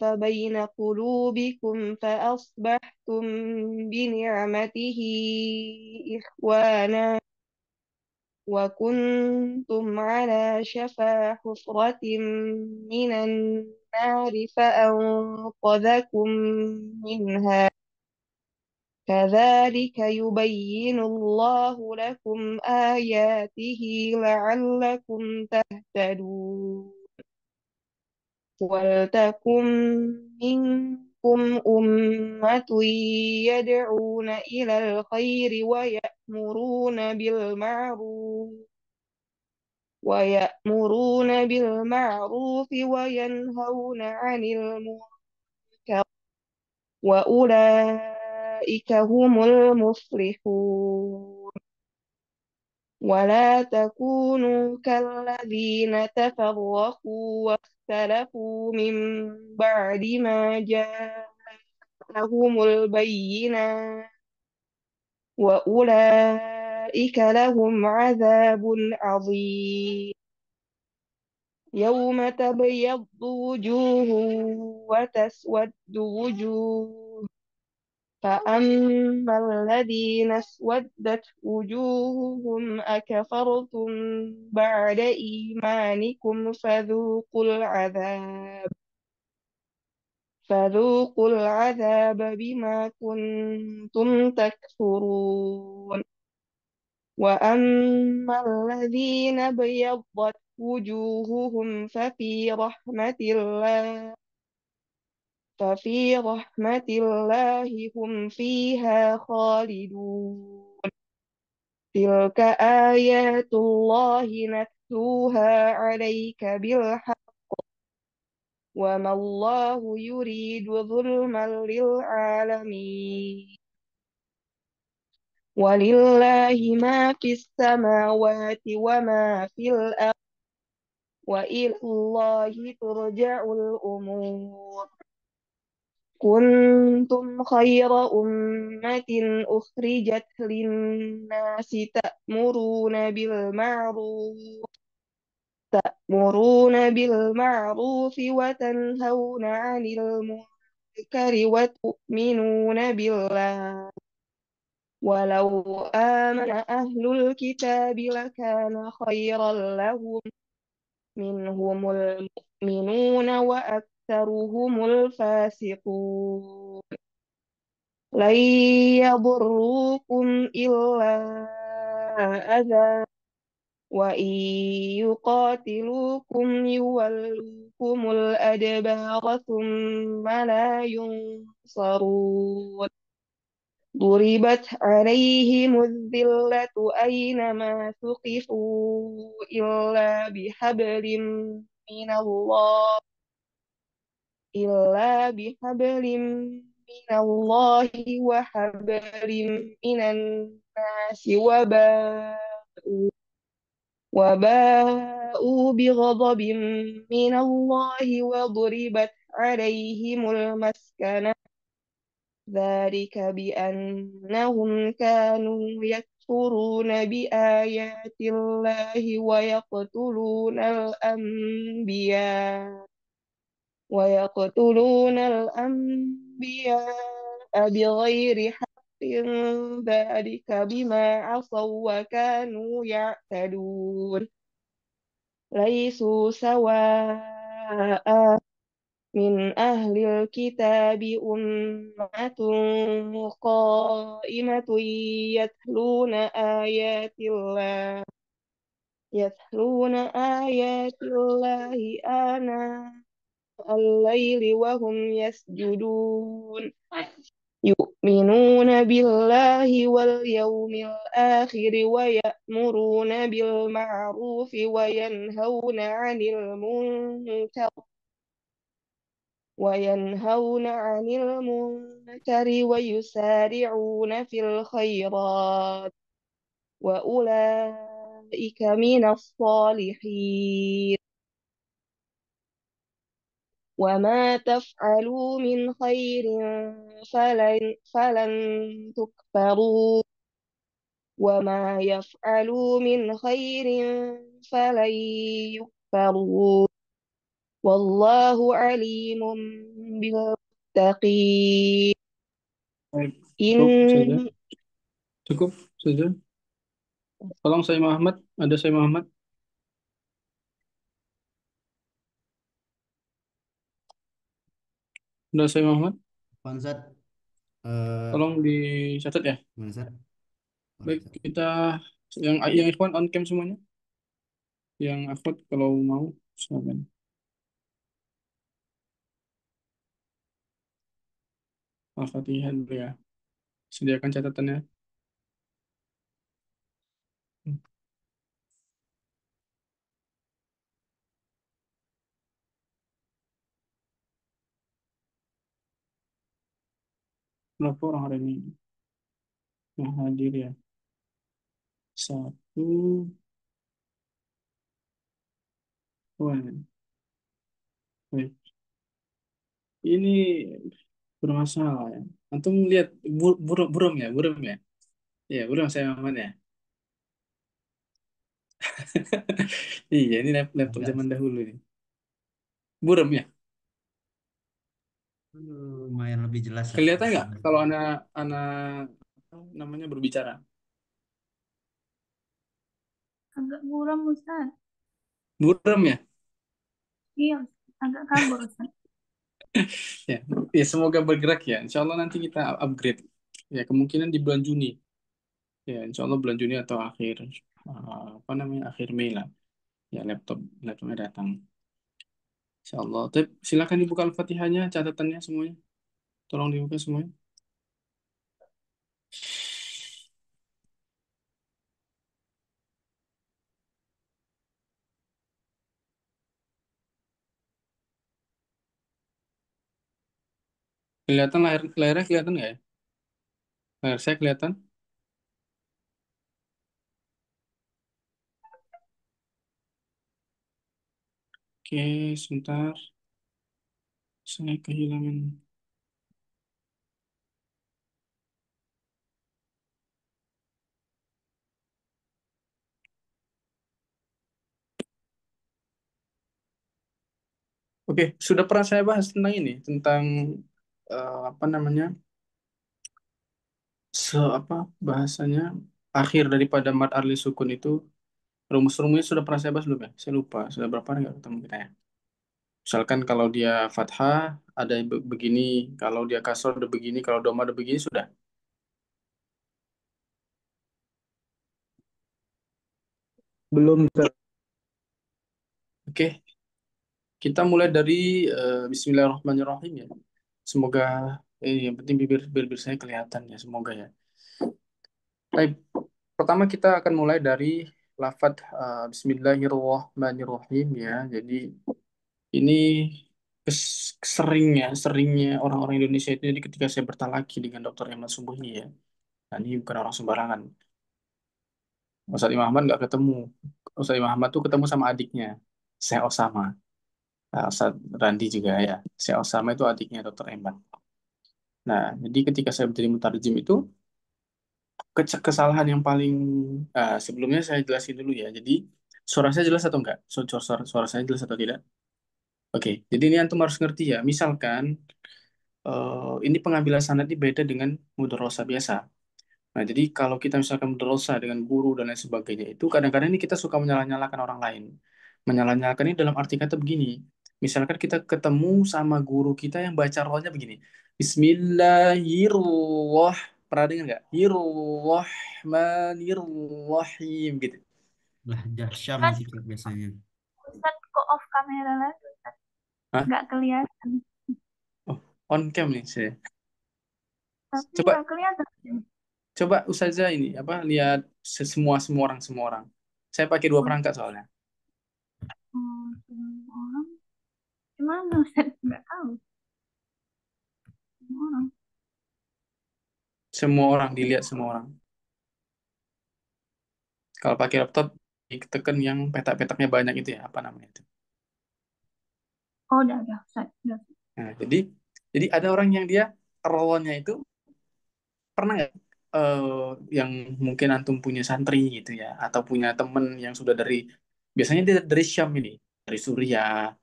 بين قلوبكم فأصبحتم بنعمته إخوانا وكنتم على شفا حفرة من النار فأنقذكم منها كذلك يبين الله لكم آياته لعلكم تهتدون ولتكن منكم أمة يدعون إلى الخير ويأمرون بالمعروف وينهون عن المنكر وأولئك هم المفلحون ولا تكونوا كالذين تفرقوا واختلفوا من بعد ما جاءهم البينات وأولئك لهم عذاب عظيم يوم تبيض وجوه وتسود وجوه فأما الذين اسودت وجوههم أكفرتم بعد إيمانكم فذوقوا العذاب بما كنتم تكفرون وأما الذين ابيضت وجوههم ففي رحمة الله هم فيها خالدون تلك آيات الله نتلوها عليك بالحق وما الله يريد ظلما للعالمين ولله ما في السماوات وما في الأرض وإلى الله ترجع الأمور كنتم خير أمة أخرجت للناس تأمرون بالمعروف وتنهون عن المنكر وتؤمنون بالله ولو آمن أهل الكتاب لكان خيرا لهم منهم المؤمنون وأكثرهم الفاسقون لن يضروكم إلا أذى وإن يقاتلوكم يولوكم الأدبار ثم لا ينصرون ضربت عليهم الذلة أينما ثقفوا إلا بحبل من الله وحبل من الناس وباءوا بغضب من الله وضربت عليهم المسكنة ذلك بأنهم كانوا يكفرون بآيات الله ويقتلون الأنبياء بغير حق ذلك بما عصوا وكانوا يعتدون ليسوا سواء من أهل الكتاب أمة قائمة يتلون آيات الله آناء الليل وهم يسجدون يؤمنون بالله واليوم الآخر وينهون عن المنكر ويسارعون في الخيرات وأولئك من الصالحين وما تفعلوا من خير فلن تكفروا وما يفعلوا من خير فلن يكفروا والله عليم بالمتقين Baik, cukup saja. إن Cukup saja. Tolong saya Muhammad. Ada saya Muhammad. Ada saya Muhammad. Konsep eh Tolong dicatat ya. konsep Baik, konsep. kita yang ikhwan on cam semuanya. Yang akhwat kalau mau silakan. Al-Fatihah dulu ya. Sediakan catatannya. Berapa orang hari ini yang hadir ya? Satu. Wah, baik. Ini bermasalah ya. Antum lihat buram ya, buram ya. Iya, buram saya Muhammad ya. Iya, ini laptop Agak zaman dahulu ini. Buram ya. lumayan lebih jelas lah. Kelihatan nggak kalau anak apa namanya berbicara? Agak buram Ustaz. Buram ya. Iya, agak kabur Ustaz. Ya, ya semoga bergerak ya. Insya Allah nanti kita upgrade. Ya, kemungkinan di bulan Juni. Ya, insya Allah bulan Juni atau akhir apa namanya akhir Mei lah. Ya, laptopnya datang. Insya Allah. Tapi silakan dibuka Al-Fatihahnya, catatannya semuanya. Tolong dibuka semuanya. Kelihatan layarnya kelihatan nggak ya? Layar saya kelihatan? Oke, sebentar. Saya kehilangan. Oke, sudah pernah saya bahas tentang ini, tentang apa namanya, apa bahasanya akhir daripada mad arli sukun itu rumus-rumusnya sudah pernah saya bahas belum ya? Saya lupa, sudah berapa hari nggak ketemu kita ya? Misalkan kalau dia fathah ada yang begini, kalau dia kasroh ada begini, kalau dhamma ada begini sudah. Belum. Oke, kita mulai dari Bismillahirrahmanirrahim ya. Semoga yang penting bibir saya kelihatan ya, semoga ya. Baik, pertama kita akan mulai dari lafadz Bismillahirrahmanirrahim ya. Jadi ini seringnya orang-orang Indonesia itu, jadi ketika saya bertalaki dengan Dokter Ahmad Subuhi ya, nah ini bukan orang sembarangan. Ustadz Imam Ahmad nggak ketemu. Ustadz Imam Ahmad tuh ketemu sama adiknya, Syekh Osama. Nah, Ustadz Randi juga ya. Syekh Osama itu adiknya Dokter Ahmad. Nah, jadi ketika saya menjadi mutarjim itu, kesalahan yang paling sebelumnya saya jelasin dulu ya. Jadi suara saya jelas atau enggak? Suara saya jelas atau tidak? Oke, jadi ini antum harus ngerti ya. Misalkan ini pengambilan sanad ini beda dengan mudorosa biasa. Nah, jadi kalau kita misalkan berdosa dengan guru dan lain sebagainya, itu kadang-kadang ini kita suka menyalah-nyalahkan orang lain. Menyalah-nyalahkan ini dalam arti kata begini. Misalkan kita ketemu sama guru kita yang baca rohnya begini. Bismillahirrahmanirrahim. Pernah dengar nggak? Hirrahmanirrahim gitu. Lahjah Syam Kan itu Cak, biasanya. Ustaz kok off kamera lagi Ustaz? Hah? Nggak kelihatan. Oh, on cam nih saya. Tapi Coba nggak kelihatan. coba Ustazah ini apa lihat semua orang. Saya pakai dua Oh, perangkat soalnya. semua orang. Gimana Ustaz? Nggak tahu. Semua orang. Semua orang dilihat semua orang. Kalau pakai laptop, tekan yang petak-petaknya banyak itu ya, apa namanya itu? Oh, udah Ustaz. Udah. Nah, jadi ada orang yang dia rawonnya itu pernah nggak yang mungkin antum punya santri gitu ya, atau punya temen yang sudah biasanya dia dari Syam ini, dari Suriah,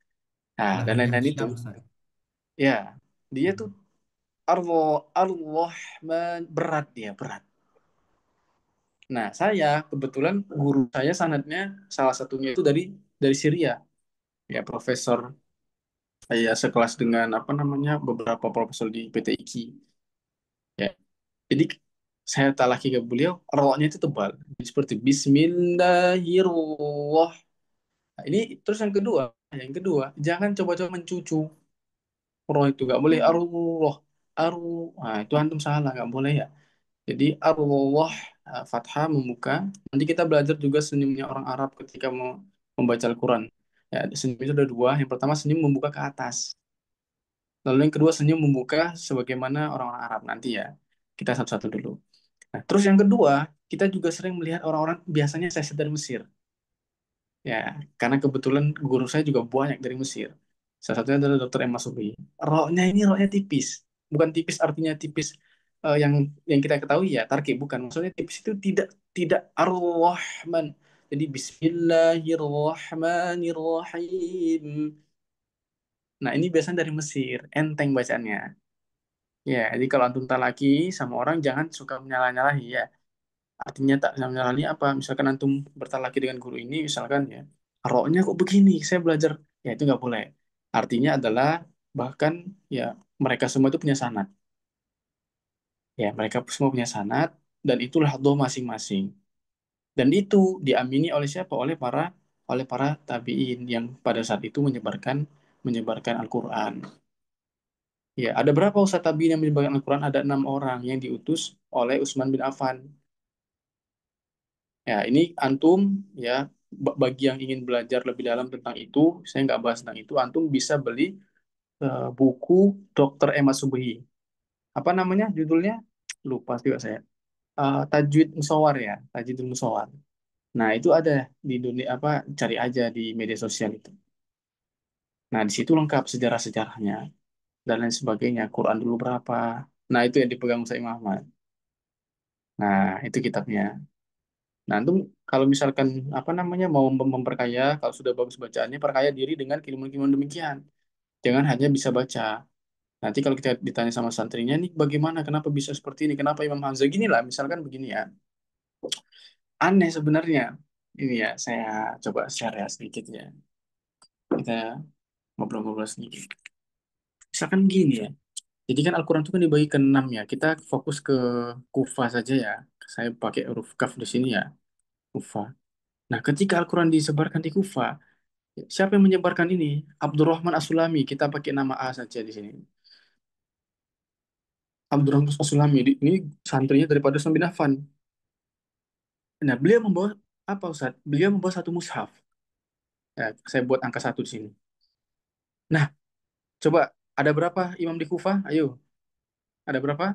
nah dan Lahjah lain-lain itu, Syam, Ustaz. ya dia tuh Hmm. Allah Allah berat dia berat. Nah saya kebetulan guru saya sanadnya salah satunya itu dari Syria, ya profesor saya sekelas dengan apa namanya beberapa profesor di PTIQ ya. Jadi saya talaki ke beliau, rohnya itu tebal. Jadi seperti Bismillahirrahmanirrahim. Nah, ini terus yang kedua, jangan coba-coba mencucu roh itu nggak boleh. Arullah, nah itu antum salah, nggak boleh ya. Jadi arullah, fathah membuka. Nanti kita belajar juga senyumnya orang Arab ketika mau membaca Al-Quran. Ya, senyum itu ada dua. Yang pertama senyum membuka ke atas. Lalu yang kedua senyum membuka sebagaimana orang-orang Arab nanti ya. Kita satu-satu dulu. Nah, terus yang kedua, kita juga sering melihat orang-orang biasanya saya dari Mesir. Ya, karena kebetulan guru saya juga banyak dari Mesir. Salah satunya adalah Dokter Emma Subri. Rohnya tipis. Bukan tipis artinya tipis yang kita ketahui ya, tarkib bukan. Maksudnya tipis itu tidak tidak ar-Rahman. Jadi Bismillahirrahmanirrahim. Nah, ini biasanya dari Mesir, enteng bacaannya. Ya, jadi kalau antum talaki sama orang jangan suka menyalah-nyalahi ya. Artinya tak menyalah-nyalahi apa? Misalkan antum bertalaki dengan guru ini, misalkan ya, roknya kok begini? Saya belajar, ya itu nggak boleh. Artinya adalah bahkan ya mereka semua itu punya sanad. Ya, mereka semua punya sanad dan itulah doa masing-masing. Dan itu diamini oleh siapa? Oleh para tabiin yang pada saat itu menyebarkan Al-Quran. Ya, ada berapa ustadz tabiin yang menyebarkan Al-Quran? Ada 6 orang yang diutus oleh Utsman bin Affan. Ya, ini antum ya bagi yang ingin belajar lebih dalam tentang itu, saya nggak bahas tentang itu. Antum bisa beli buku Dokter Emma Subuhi. Apa namanya judulnya? Lupa juga saya. Tajwid Musawar ya, Tajwid Musawar. Nah, itu ada di dunia apa? Cari aja di media sosial itu. Nah, di situ lengkap sejarah-sejarahnya dan lain sebagainya. Quran dulu berapa? Nah, itu yang dipegang Ustaz Imam Ahmad. Nah, itu kitabnya. Nah, antum kalau misalkan apa namanya mau memperkaya, kalau sudah bagus bacaannya, perkaya diri dengan ilmu-ilmu demikian. Jangan hanya bisa baca. Nanti kalau kita ditanya sama santrinya nih, bagaimana, kenapa bisa seperti ini, kenapa Imam Hamzah gini lah, misalkan begini ya. Aneh sebenarnya. Ini ya, saya coba share ya sedikit ya. Kita ngobrol-ngobrol sedikit. Misalkan gini ya. Jadi kan Al-Quran itu kan dibagi ke 6 ya. Kita fokus ke Kufah saja ya. Saya pakai huruf kaf di sini ya. Kufah. Nah, ketika Al-Quran disebarkan di Kufah, siapa yang menyebarkan ini? Abdurrahman As-Sulami. Kita pakai nama A saja di sini. Abdurrahman As-Sulami. Ini santrinya daripada Utsman bin Affan. Nah, beliau membawa apa Ustaz? Beliau membawa satu mushaf. Ya, saya buat angka 1 di sini. Nah, Coba, ada berapa imam di Kufah? Ayo, ada berapa?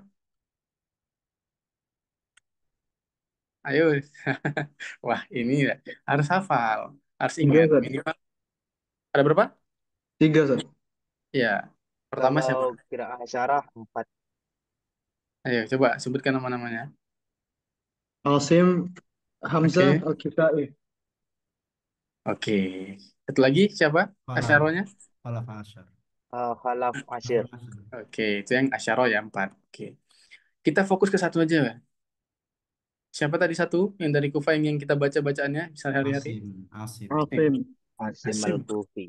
Ayo. Wah, ini ya, harus hafal, harus Tiga, ingat. Ustaz. Minimal ada berapa? Tiga, Ustaz. Ya, pertama Kalau siapa? qiraah syarah 4. Ayo, coba sebutkan nama-namanya. Asim, Hamzah, Oke, Al-Kisai. oke. Satu lagi siapa? Khalaf. Asyarohnya? Khalaf Asyar. Khalaf Asyir. Khalaf Asyar. Oke, itu yang asyaroh ya, 4. Oke. Kita fokus ke satu aja, ya. Siapa tadi satu yang dari Kufa yang kita baca-bacaannya sehari-hari? Asim. Asim. Eh, Asim. Asim Asim. Al-Kufi.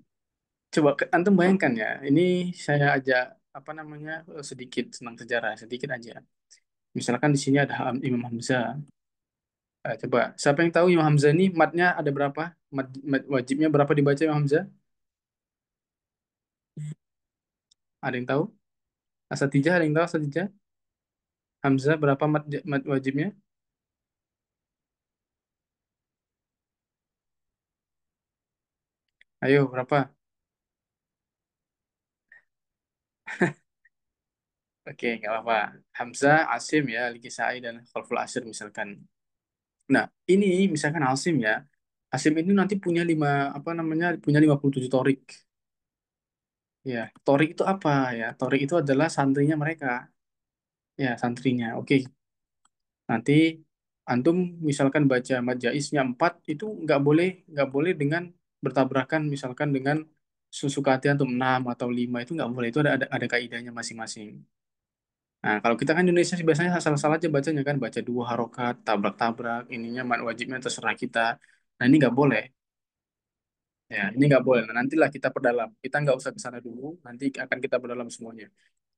Coba antum bayangkan ya, ini saya ajak apa namanya sedikit senang sejarah, sedikit aja. Misalkan di sini ada Imam Hamzah. Coba siapa yang tahu Imam Hamzah ini matnya ada berapa? Mat wajibnya berapa dibaca Imam Hamzah? Ada yang tahu? Asatijah ada yang tahu Asatijah? Hamzah berapa mat wajibnya? Ayo berapa? Oke, nggak apa-apa. Hamzah, Asim ya, Al-Kisai dan Khalful Asir misalkan. Nah, ini misalkan Asim ya. Asim ini nanti punya apa namanya? Punya 57 torik. Ya, torik itu apa ya? Torik itu adalah santrinya mereka. Ya, santrinya. Oke, nanti antum misalkan baca majaisnya 4 itu nggak boleh dengan bertabrakan misalkan dengan susuka hati antum 6 atau 5 itu nggak boleh. Itu ada kaidahnya masing-masing. Nah, kalau kita kan Indonesia sih biasanya asal-asal aja bacanya kan, baca 2 harokat, tabrak-tabrak, ininya mat wajibnya terserah kita. Nah, ini nggak boleh. Ya, ini nggak boleh. Nah, nantilah kita perdalam. Kita nggak usah ke sana dulu, nanti akan kita perdalam semuanya.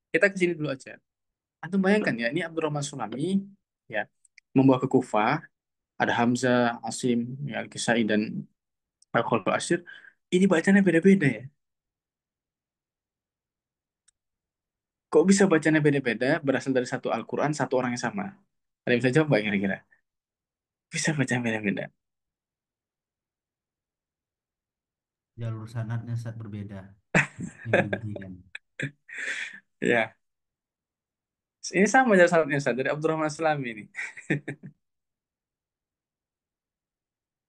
Kita ke sini dulu aja. Antum bayangkan ya, ini Abdurrahman Sulami ya membawa ke Kufah, ada Hamzah, Asim, ya, Al-Kisai dan Al-Khalil Asyir. Ini bacanya beda-beda ya. Kok bisa bacanya beda-beda berasal dari satu Al-Quran, satu orang yang sama? Ada yang bisa jawab nggak kira-kira? Bisa bacanya beda-beda. Jalur sanadnya saat berbeda. Yang dibuktikan. Ya, ini sama aja salahnya Ustaz, dari Abdurrahman Sulami ini.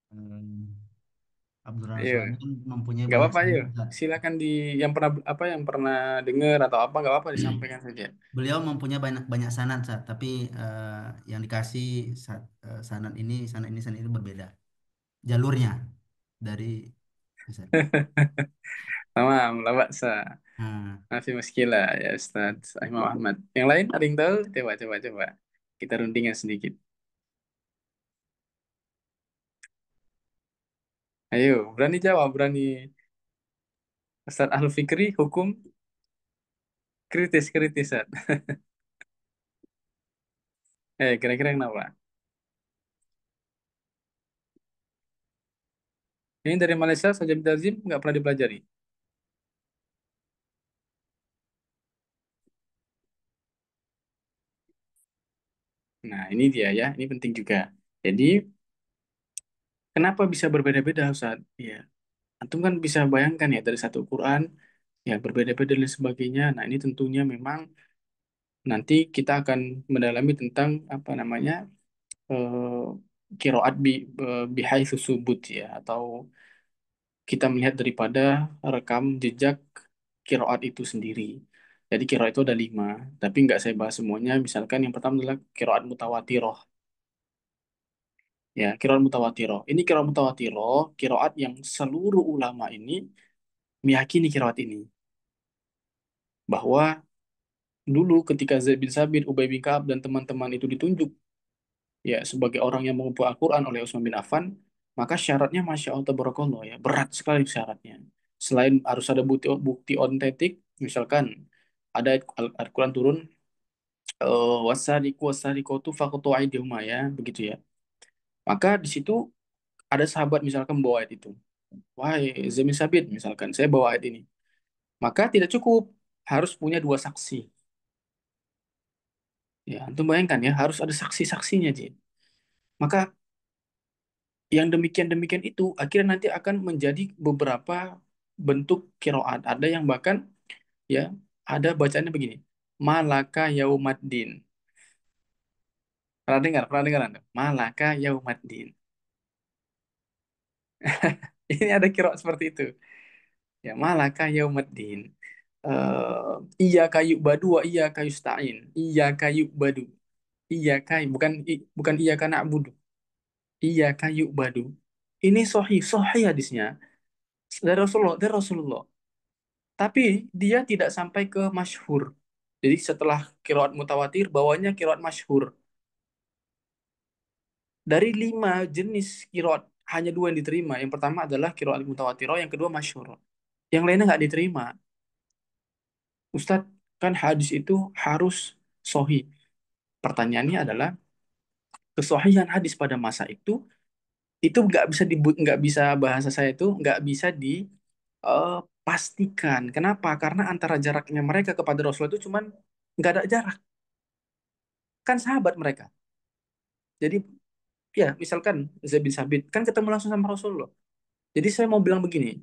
Hmm, Abdurrahman Ayo, Sulaiman kan mempunyai nggak banyak apa-apa, ayo. sanad, Ustaz. Silakan yang pernah dengar atau apa nggak apa-apa disampaikan saja. Beliau mempunyai banyak banyak sanad, Ustaz. Tapi yang dikasih sanad ini berbeda. Jalurnya dari Ustaz. Tamam, la ba'sa. Nah, Mafi muskilah ya Ustaz Imam Ahmad. Yang lain ada yang tahu? Coba, coba, coba. Kita rundingkan sedikit. Ayo, berani jawab, berani. Ustaz Ahlu Fikri, hukum kritis, kritis, Ustaz. Kira-kira kenapa? Ini dari Malaysia, saja Tazim, nggak pernah dipelajari. Nah, ini dia ya, ini penting juga. Jadi, kenapa bisa berbeda-beda, Ustaz? Ya, antum kan bisa bayangkan ya, dari satu Quran, ya berbeda-beda dan sebagainya. Nah, ini tentunya memang nanti kita akan mendalami tentang, apa namanya, eh, kiroat bihaitsu subut ya, atau kita melihat daripada rekam jejak kiroat itu sendiri. Jadi kiroat itu ada 5, tapi nggak saya bahas semuanya. Misalkan yang pertama adalah kiroat mutawatiroh. Ya, kiroat mutawatiroh. Ini kiroat mutawatiroh, kiroat yang seluruh ulama ini meyakini kiroat ini. Bahwa dulu ketika Zaid bin Sabit, Ubay bin Ka'ab, dan teman-teman itu ditunjuk ya sebagai orang yang mengumpul Al-Quran oleh Utsman bin Affan, maka syaratnya Masya Allah Tabarakallah ya, berat sekali syaratnya. Selain harus ada bukti bukti otentik, misalkan ada Al-Quran turun, wasariku wasarikotu fakutu aidihuma ya, begitu ya. Maka di situ ada sahabat misalkan bawa ayat itu. Wahai Zamin Sabit, misalkan saya bawa ayat ini. Maka tidak cukup, harus punya 2 saksi. Ya, antum bayangkan ya, harus ada saksi-saksinya, Ji. Maka yang demikian-demikian itu akhirnya nanti akan menjadi beberapa bentuk kiroat. Ada yang bahkan ya ada bacaannya begini. Malaka yaumaddin. Pernah dengar Anda? Malaka yaumaddin. Ini ada kira seperti itu. Ya, malaka yaumaddin. Iya kayu badu wa iya kayu stain. Iya kayu badu. Iya kayu bukan iya kana budu. Iya kayu badu. Ini sahih hadisnya dari Rasulullah. Tapi dia tidak sampai ke masyhur. Jadi setelah qiraat mutawatir bawahnya qiraat masyhur. Dari 5 jenis qiraat hanya 2 yang diterima. Yang pertama adalah qiraat mutawatirah, yang kedua masyhur. Yang lainnya nggak diterima. Ustadz, kan hadis itu harus sahih. Pertanyaannya adalah kesohihan hadis pada masa itu nggak bisa bahasa saya itu nggak bisa dipastikan. Kenapa? Karena antara jaraknya mereka kepada Rasulullah itu cuman nggak ada jarak. Kan sahabat mereka. Jadi ya misalkan Zaid bin Sabit kan ketemu langsung sama Rasulullah. Jadi saya mau bilang begini,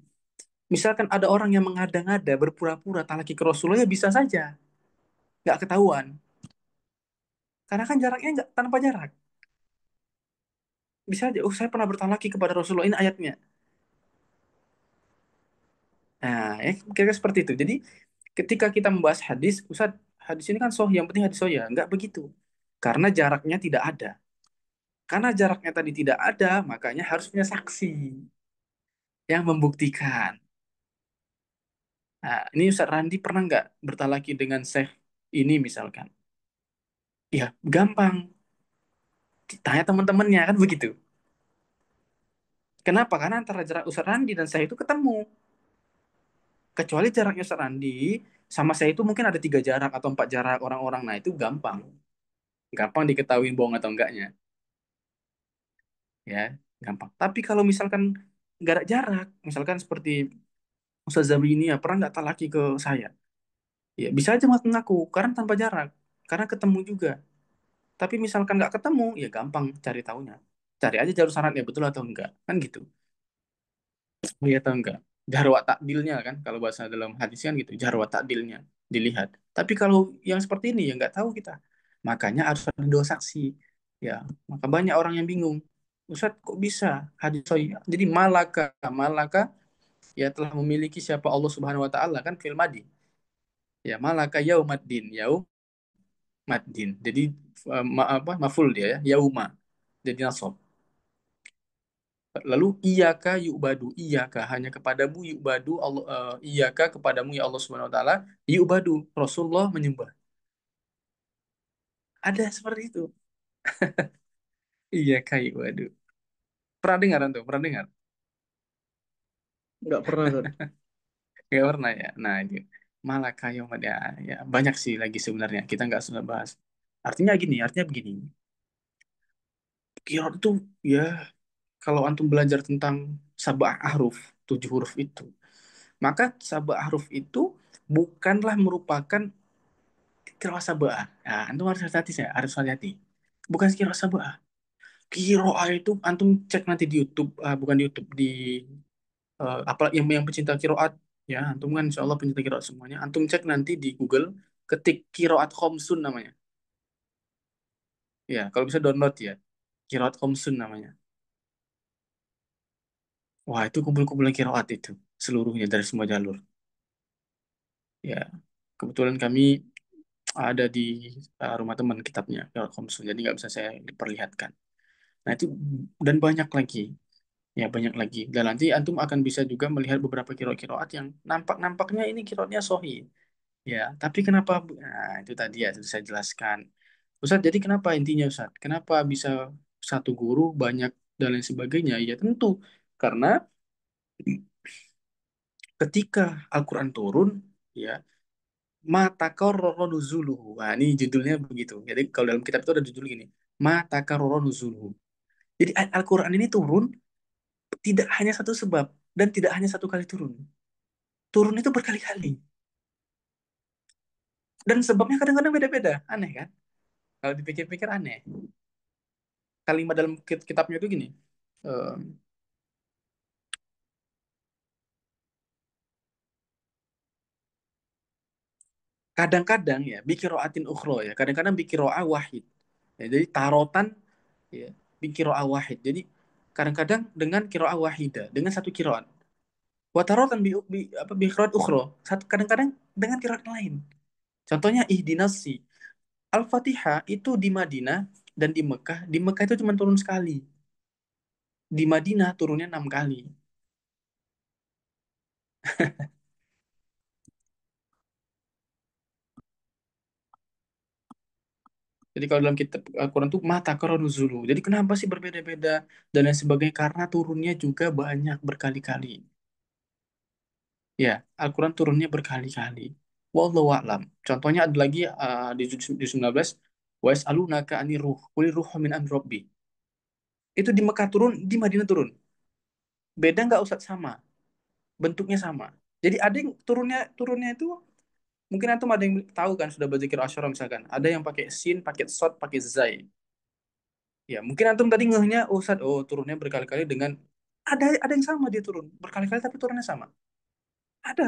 misalkan ada orang yang mengada-ngada berpura-pura talaki ke Rasulullah ya bisa saja, nggak ketahuan. Karena kan jaraknya nggak tanpa jarak. Bisa aja, oh saya pernah bertalaki kepada Rasulullah, ini ayatnya. Nah, ya kira-kira seperti itu. Jadi ketika kita membahas hadis, Ustaz, hadis ini kan sahih, yang penting hadis sahih ya. Nggak begitu. Karena jaraknya tidak ada. Karena jaraknya tadi tidak ada, makanya harus punya saksi yang membuktikan. Nah, ini Ustaz Randi pernah nggak bertalaki dengan Syekh ini misalkan? Ya, gampang. Tanya teman-temannya, kan begitu. Kenapa? Karena antara jarak Ustaz Randi dan saya itu ketemu. Kecuali jaraknya Ustaz Randi sama saya itu mungkin ada 3 jarak atau 4 jarak orang-orang. Nah, itu gampang. Gampang diketahui bohong atau enggaknya. Ya, gampang. Tapi kalau misalkan nggak ada jarak, misalkan seperti Ustaz Zabri ini ya, pernah nggak talaki ke saya? Ya, bisa aja ngaku karena tanpa jarak. Karena ketemu juga. Tapi misalkan nggak ketemu, ya gampang cari tahunya. Cari aja jalur syaratnya betul atau enggak. Kan gitu. Iya atau enggak. Jarwa takdilnya kan, kalau bahasa dalam hadis kan gitu. Jarwa takdilnya dilihat. Tapi kalau yang seperti ini ya nggak tahu kita. Makanya harus ada 2 saksi. Ya, maka banyak orang yang bingung. Ustaz, kok bisa hadis sahih? Jadi malaka ya telah memiliki siapa Allah Subhanahu wa taala kan fil madi. Ya, malaka yaumaddin. Jadi maful dia ya, yauma. Jadi nasab. Lalu iyaka yu'badu, iyaka hanya kepadamu yu'badu Allah, iyaka kepadamu ya Allah Subhanahu wa taala yu'badu, Rasulullah menyembah. Ada seperti itu. Iyaka yu'badu. Pernah dengar tuh? Pernah dengar? Nggak pernah, Ustaz. Gak pernah ya. Nah, itu malaka yaumad ya, ya banyak sih lagi sebenarnya. Kita nggak sudah bahas. Artinya begini. Kirot itu ya kalau antum belajar tentang sabah ahruf, 7 huruf itu, maka sabah ahruf itu bukanlah merupakan kira sabah. Nah, antum harus hati-hati saya, harus hati-hati. Bukan kira sabah. Kiroa itu antum cek nanti di YouTube, bukan di YouTube, di apa yang pecinta kiroat ya, antum kan insya Allah pencinta kiroat semuanya. Antum cek nanti di Google, ketik kiroat Khomsun namanya. Ya, kalau bisa download ya, kiroat Khomsun namanya. Wah, itu kumpul-kumpulan kiroat itu seluruhnya dari semua jalur. Ya, kebetulan kami ada di rumah teman kitabnya kiroat Khomsun, jadi nggak bisa saya diperlihatkan. Nah itu dan banyak lagi. Ya banyak lagi. Dan nanti antum akan bisa juga melihat beberapa kiroat yang nampaknya ini kiroatnya sohi. Ya, tapi kenapa? Nah, itu tadi ya sudah saya jelaskan. Ustaz, jadi kenapa intinya Ustaz? Kenapa bisa satu guru banyak dan lain sebagainya? Ya tentu karena ketika Al-Quran turun, ya mata nuzuluhu. Nah, ini judulnya begitu. Jadi kalau dalam kitab itu ada judul gini, mata nuzuluhu. Jadi Al-Quran ini turun tidak hanya satu sebab dan tidak hanya satu kali turun. Turun itu berkali-kali. Dan sebabnya kadang-kadang beda-beda. Aneh kan? Kalau dipikir-pikir aneh. Kalimat dalam kitabnya itu gini. eh, kadang-kadang ya bikiroatin ukhro ya, kadang-kadang bikiroa wahid. Ya, jadi tarotan ya bikiroa wahid. Jadi kadang-kadang dengan kiroa wahida, dengan satu kiroan. Watarotan apa bikiroat ukhro. Satu kadang-kadang dengan kiroat lain. Contohnya ihdinasi. Al-Fatihah itu di Madinah dan di Mekah. Di Mekah itu cuma turun sekali. Di Madinah turunnya 6 kali. Jadi kalau dalam kitab Al-Quran itu mata nuzulu. Jadi kenapa sih berbeda-beda dan lain sebagainya? Karena turunnya juga banyak berkali-kali. Ya, Al-Quran turunnya berkali-kali. Wallahu a'lam. Contohnya ada lagi di 19. Wa yas'alunaka 'anir ruh. Qul ruh min amri rabbi. Itu di Mekah turun, di Madinah turun. Beda nggak Ustaz? Sama. Bentuknya sama. Jadi ada yang turunnya turunnya itu mungkin antum ada yang tahu kan sudah berzikir asyara misalkan. Ada yang pakai sin, pakai sod, pakai zai. Ya, mungkin antum tadi ngehnya oh Ustaz, oh turunnya berkali-kali dengan ada yang sama dia turun berkali-kali tapi turunnya sama. Ada.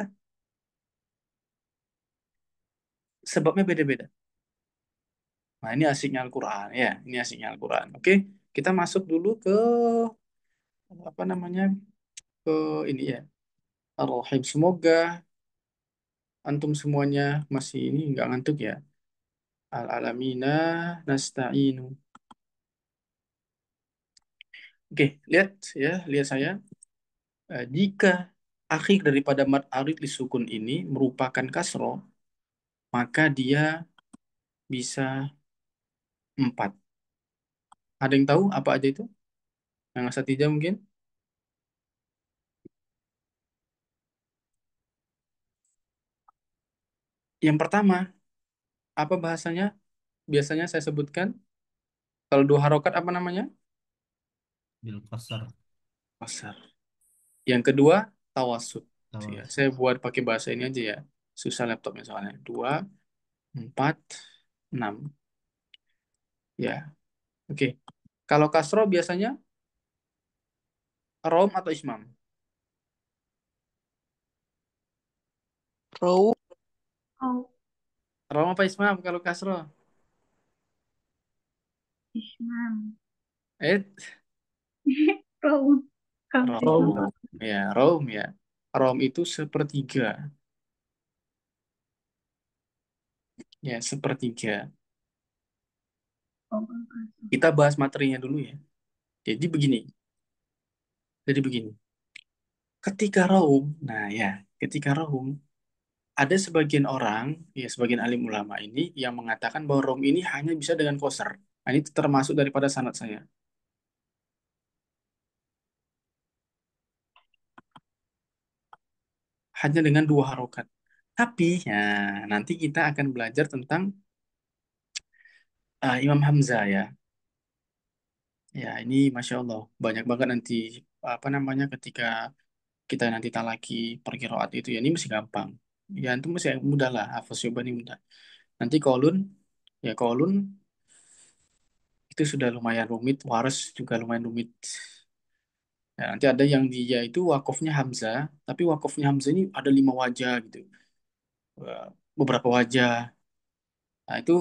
Sebabnya beda-beda. Nah, ini asiknya Al-Qur'an ya, ini asiknya Al-Qur'an. Oke, kita masuk dulu ke apa namanya? Ke ini ya. Ar-Rahim. Semoga antum semuanya masih ini nggak ngantuk ya. Al-alamina nasta'inu. Oke, lihat ya, lihat saya. Jika akhir daripada mad arid lisukun ini merupakan kasro, maka dia bisa 4. Ada yang tahu apa aja itu? Yang Asatijah mungkin? Yang pertama, apa bahasanya? Biasanya saya sebutkan, kalau 2 harokat apa namanya? bil qasar Qasar. Yang kedua, tawasud. Ya, tawasud. saya buat pakai bahasa ini aja ya. Susah laptopnya soalnya. 2, 4, 6. Ya, oke. Kalau kasro biasanya rom atau ismam? Row, Oh, Rom apa ismam kalau kasro? Islam. Eh, Row. Kalau rom. Islam. Ya, rom ya. Rom itu sepertiga. Ya, sepertiga. Oh, Kita bahas materinya dulu ya. Jadi begini. Jadi begini. Ketika raum, nah ya, ketika raum, ada sebagian orang, ya sebagian alim ulama ini yang mengatakan bahwa raum ini hanya bisa dengan koser. Nah, ini termasuk daripada sanad saya. Hanya dengan 2 harokat. Tapi ya nanti kita akan belajar tentang Imam Hamzah ya. Ya ini Masya Allah banyak banget nanti apa namanya ketika kita nanti talaki perkiraat itu ya ini masih gampang. Ya itu masih mudah lah, hafaz ini mudah. Nanti kolun, ya kolun itu sudah lumayan rumit, waras juga lumayan rumit. Ya, nanti ada yang dia itu wakofnya Hamzah, tapi wakofnya Hamzah ini ada 5 wajah gitu. Beberapa wajah. Nah itu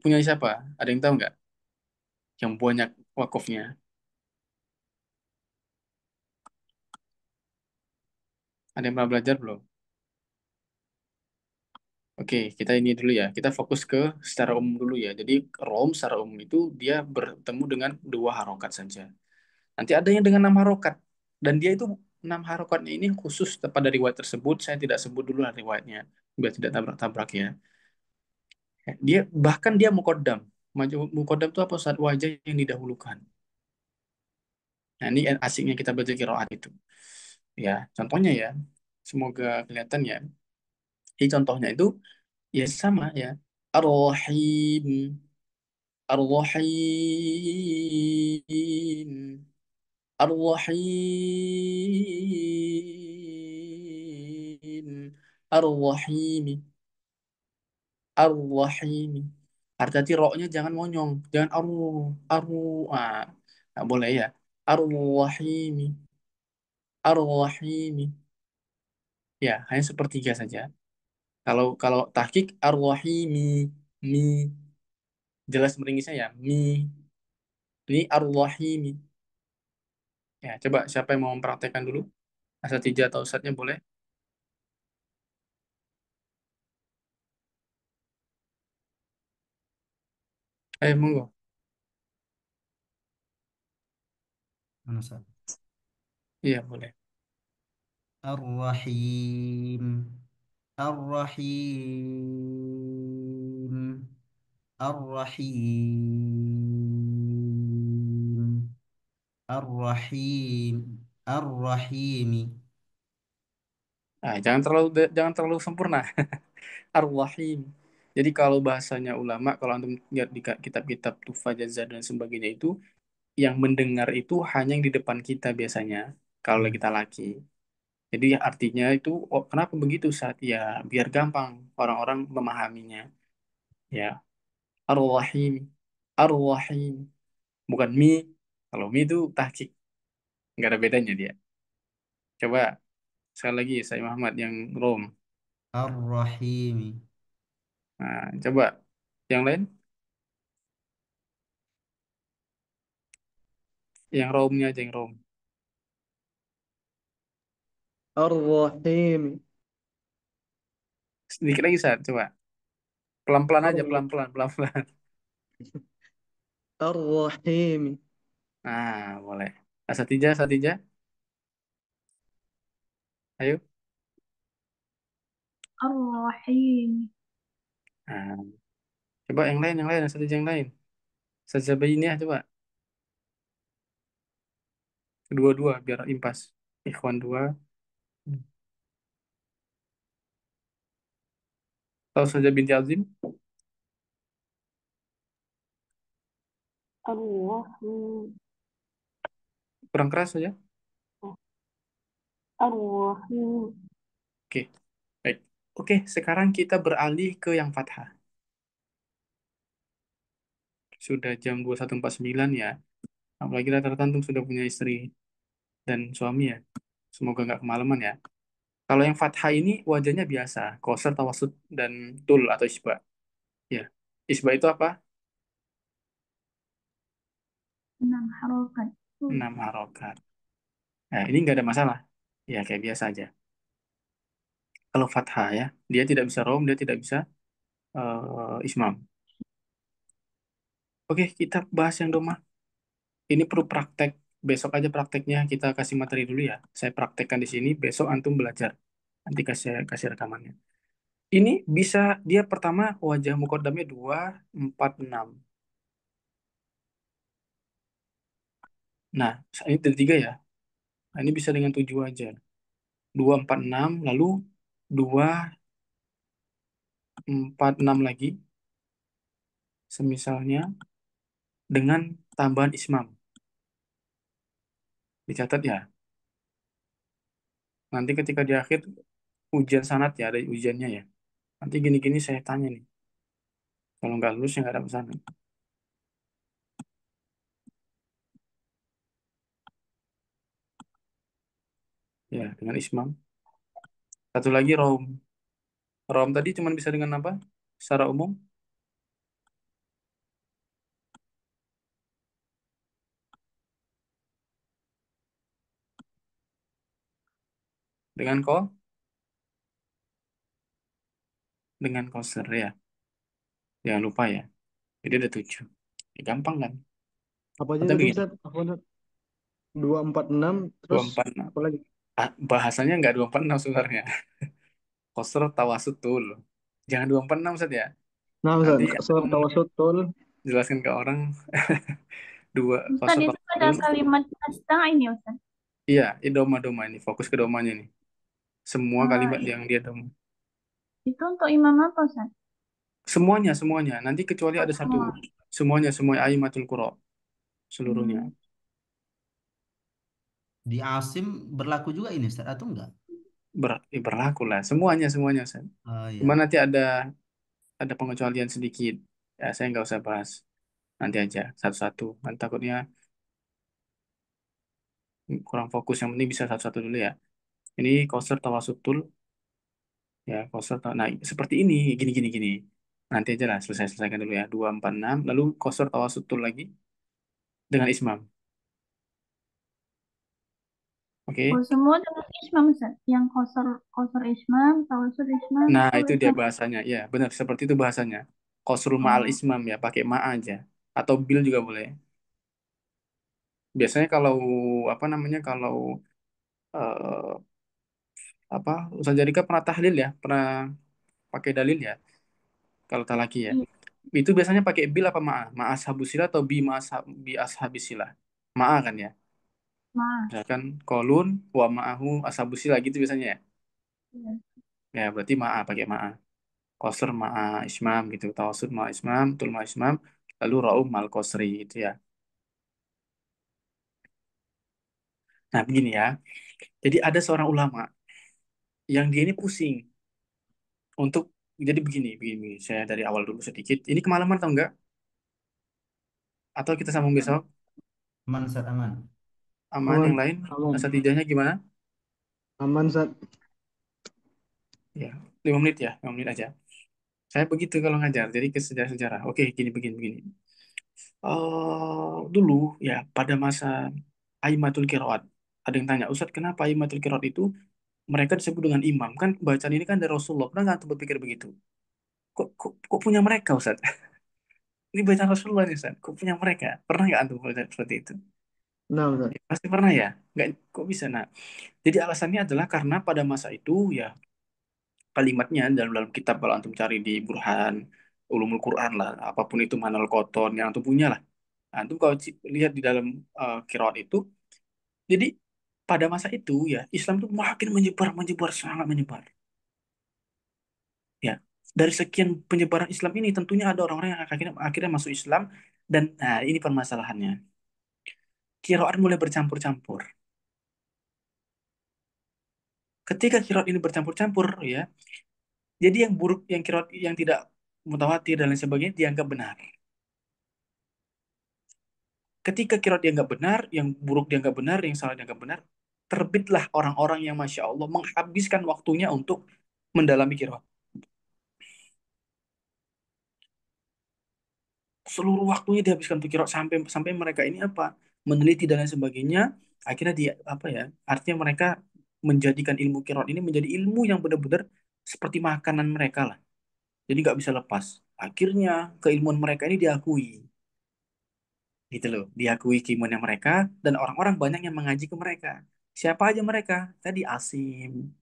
punya siapa? Ada yang tahu nggak? Yang banyak wakofnya. Ada yang pernah belajar belum? Oke, kita ini dulu ya. Kita fokus ke secara umum dulu ya. Jadi rom secara umum itu dia bertemu dengan 2 harokat saja. Nanti ada yang dengan 6 harokat. Dan dia itu 6 harokatnya ini khusus pada riwayat tersebut. Saya tidak sebut dulu lah riwayatnya. Biar tidak tabrak-tabrak ya. Dia mukodam. Mukodam itu apa? Saat wajah yang didahulukan. Nah ini asiknya kita belajar kiroat itu. Ya, contohnya ya. Semoga kelihatan ya. Jadi contohnya itu ya sama ya. Ar-Rahim. Ar-Rahim. Ar-Rahim. Ar-Rahim. Ar-Rahim. Arti roknya jangan monyong. Jangan aru. Ah, nggak boleh ya. Ar-Rahim. Ar-Rahim. Ya, hanya sepertiga saja. Kalau tahqiq ar-rahimi, mi, jelas meringisnya ya, mi. Ini ar-rahimi. Ya, coba siapa yang mau mempraktekkan dulu? Asatidz atau ustadznya boleh? Monggo. Mana, Ustaz? Iya, boleh. Ar-Rahim. Ar-Rahim. Ar-Rahim. Ar-Rahim. Ar-Rahimi. Jangan terlalu sempurna. Ar-Rahim. Jadi kalau bahasanya ulama, kalau antum lihat di kitab-kitab Tuhfah Jazar dan sebagainya itu, yang mendengar itu hanya yang di depan kita biasanya, kalau Hmm. kita laki. Jadi artinya itu, oh, kenapa begitu saat ya biar gampang orang-orang memahaminya. Ya, Ar-Rahim, Ar-Rahim, bukan mi. Kalau mi itu tahqiq, nggak ada bedanya dia. Coba sekali lagi saya Muhammad yang Rom. Ar-Rahimi. Nah, coba yang lain, yang Romnya aja yang Rom. Ar-Rahim. Sedikit lagi saat, coba pelan-pelan aja, Ar- pelan-pelan, pelan-pelan. Ar-Rahim. Nah, boleh. Asatijah, asatijah, ayo. Ar-Rahim. Nah, coba yang lain, asatijah yang lain. Saja ini ya, coba. Kedua-dua, biar impas. Ikhwan dua. Tahu saja binti Azim, Ar-Rahim. kurang keras saja. Ar-Rahim. Oke, baik. Oke, sekarang kita beralih ke yang fathah. Sudah jam 21.49 ya. Apalagi rata-rata antum sudah punya istri dan suami ya. Semoga nggak kemalaman ya. Kalau yang fathah ini wajahnya biasa, qasar, tawasud, dan tul atau isba. Ya, isba itu apa? 6 harokat. 6 harokat. Nah, ini nggak ada masalah. Ya, kayak biasa aja. Kalau fathah ya, dia tidak bisa rom, dia tidak bisa ismam. Oke, kita bahas yang doma. Ini perlu praktek. Besok aja prakteknya kita kasih materi dulu ya. Saya praktekkan di sini, besok antum belajar. Nanti kasih kasih rekamannya. Ini bisa dia pertama wajah mukodamnya 2, 4, 6. Nah, ini dari 3 ya. Nah, ini bisa dengan 7 aja. 2, 4, 6, lalu 2, 4, 6 lagi. Semisalnya dengan tambahan ismam. Dicatat ya. Nanti ketika di akhir ujian sanat ya, ada ujiannya ya. Nanti gini-gini saya tanya nih. Kalau nggak lulus ya nggak ada pesan. Ya, dengan ismam. Satu lagi rom. Rom tadi cuma bisa dengan apa? Secara umum dengan dengan koser ya. Jangan lupa ya. Jadi ada 7. Ya, gampang kan? Apa aja Atau tadi begini, Ustaz? Apa Ustaz? 246 dua terus empat enam. apa lagi? Bahasanya nggak 246 sebenarnya. Koser tawasud tul. Jangan 246 Ustaz ya. Nah, Ustaz, Nanti surat antum tawasud tul. jelaskan ke orang dua Ustaz, koser itu tawasud ada tul. kalimat asta'in ya, Ustaz? Iya, ini doma-doma ini. Fokus ke domanya nih. Semua Eh, kalimat yang dia doma. itu untuk imam apa, Ustaz? Semuanya, semuanya. Nanti kecuali Oh, ada satu. semua. Semua aimatul qura. Seluruhnya. Hmm. Di Asim berlaku juga ini, Ustaz, atau enggak? Berlaku lah. Semuanya, Ustaz. Oh Cuma iya. nanti ada pengecualian sedikit. Ya, saya nggak usah bahas. Nanti aja satu-satu. Nanti takutnya kurang fokus. Yang penting bisa satu-satu dulu ya. Ini koser tawasutul. Ya, qasar. Nah, seperti ini, gini, gini, gini. Nanti aja lah, selesaikan dulu ya. 2, 4, 6. Lalu qasar tawasutul lagi dengan ismam. Oh, Oke. semua dengan ismam, Ustaz. Yang kosor kosor ismam, tawasud ismam, Nah, full itu dia ismam. bahasanya. Ya, benar. Seperti itu bahasanya. Qasrul ma'al Oh, ismam ya, pakai ma aja. Atau bil juga boleh. Biasanya kalau, apa namanya, kalau eh, apa, Ustaz Jarika pernah tahlil ya, pernah pakai dalil ya, kalau talaki ya. iya, Itu biasanya pakai bil apa ma'a? Ma'a ashabusila atau bi ashabisila? Ma'a kan ya. maaf. Misalkan kolun wa ma'ahu ashabusila gitu biasanya ya. Iya. Ya, berarti ma'a, pakai ma'a. Qasr ma'a ismam gitu. Tawasud ma'a ismam, tul ma'a ismam, lalu ra'um mal qasri gitu ya. Nah, begini ya. Jadi ada seorang ulama yang dia ini pusing untuk, jadi begini, begini. Saya dari awal dulu sedikit. Ini kemalaman atau enggak? Atau kita sambung besok? Aman, Ustaz, aman. Aman, Aman, yang lain? aman, Asatidahnya gimana? aman, Ustaz. Ya, 5 menit ya, 5 menit aja. Saya begitu kalau ngajar, jadi ke sejarah-sejarah. Oke, gini, begini, begini. Dulu ya, pada masa Aimatul Qiraat, ada yang tanya, Ustadz, kenapa Aimatul Qiraat itu mereka disebut dengan imam? Kan bacaan ini kan dari Rasulullah. Pernah nggak tuh berpikir begitu? Kok punya mereka, Ustadz? Ini bacaan Rasulullah nih, Ustadz. Kok punya mereka? Pernah nggak antum baca seperti itu? Nah, Ustaz. Ya, pasti pernah ya. Nggak, kok bisa? Nah, jadi alasannya adalah karena pada masa itu ya, kalimatnya dalam dalam kitab, kalau antum cari di Burhan Ulumul Quran lah, apapun itu, Manal Koton yang antum punya lah. Nah, antum kalau lihat di dalam qiraat itu, jadi pada masa itu ya Islam itu makin menyebar, menyebar, sangat menyebar. Ya, dari sekian penyebaran Islam ini tentunya ada orang-orang yang akhirnya masuk Islam, dan nah ini permasalahannya. Qiraat mulai bercampur-campur. Ketika qiraat ini bercampur-campur ya, jadi yang buruk, yang qiraat yang tidak mutawatir dan lain sebagainya dianggap benar. Ketika qiraat dianggap benar, yang buruk dianggap benar, yang salah dianggap benar, terbitlah orang-orang yang Masya Allah menghabiskan waktunya untuk mendalami qiraat. Seluruh waktunya dihabiskan untuk qiraat, sampai sampai mereka ini apa? Meneliti dan lain sebagainya. Akhirnya dia apa ya? Artinya mereka menjadikan ilmu qiraat ini menjadi ilmu yang benar-benar seperti makanan mereka lah. Jadi nggak bisa lepas. Akhirnya keilmuan mereka ini diakui, gitu loh, diakui keilmuannya mereka, dan orang-orang banyak yang mengaji ke mereka. Siapa aja mereka? Tadi Asim,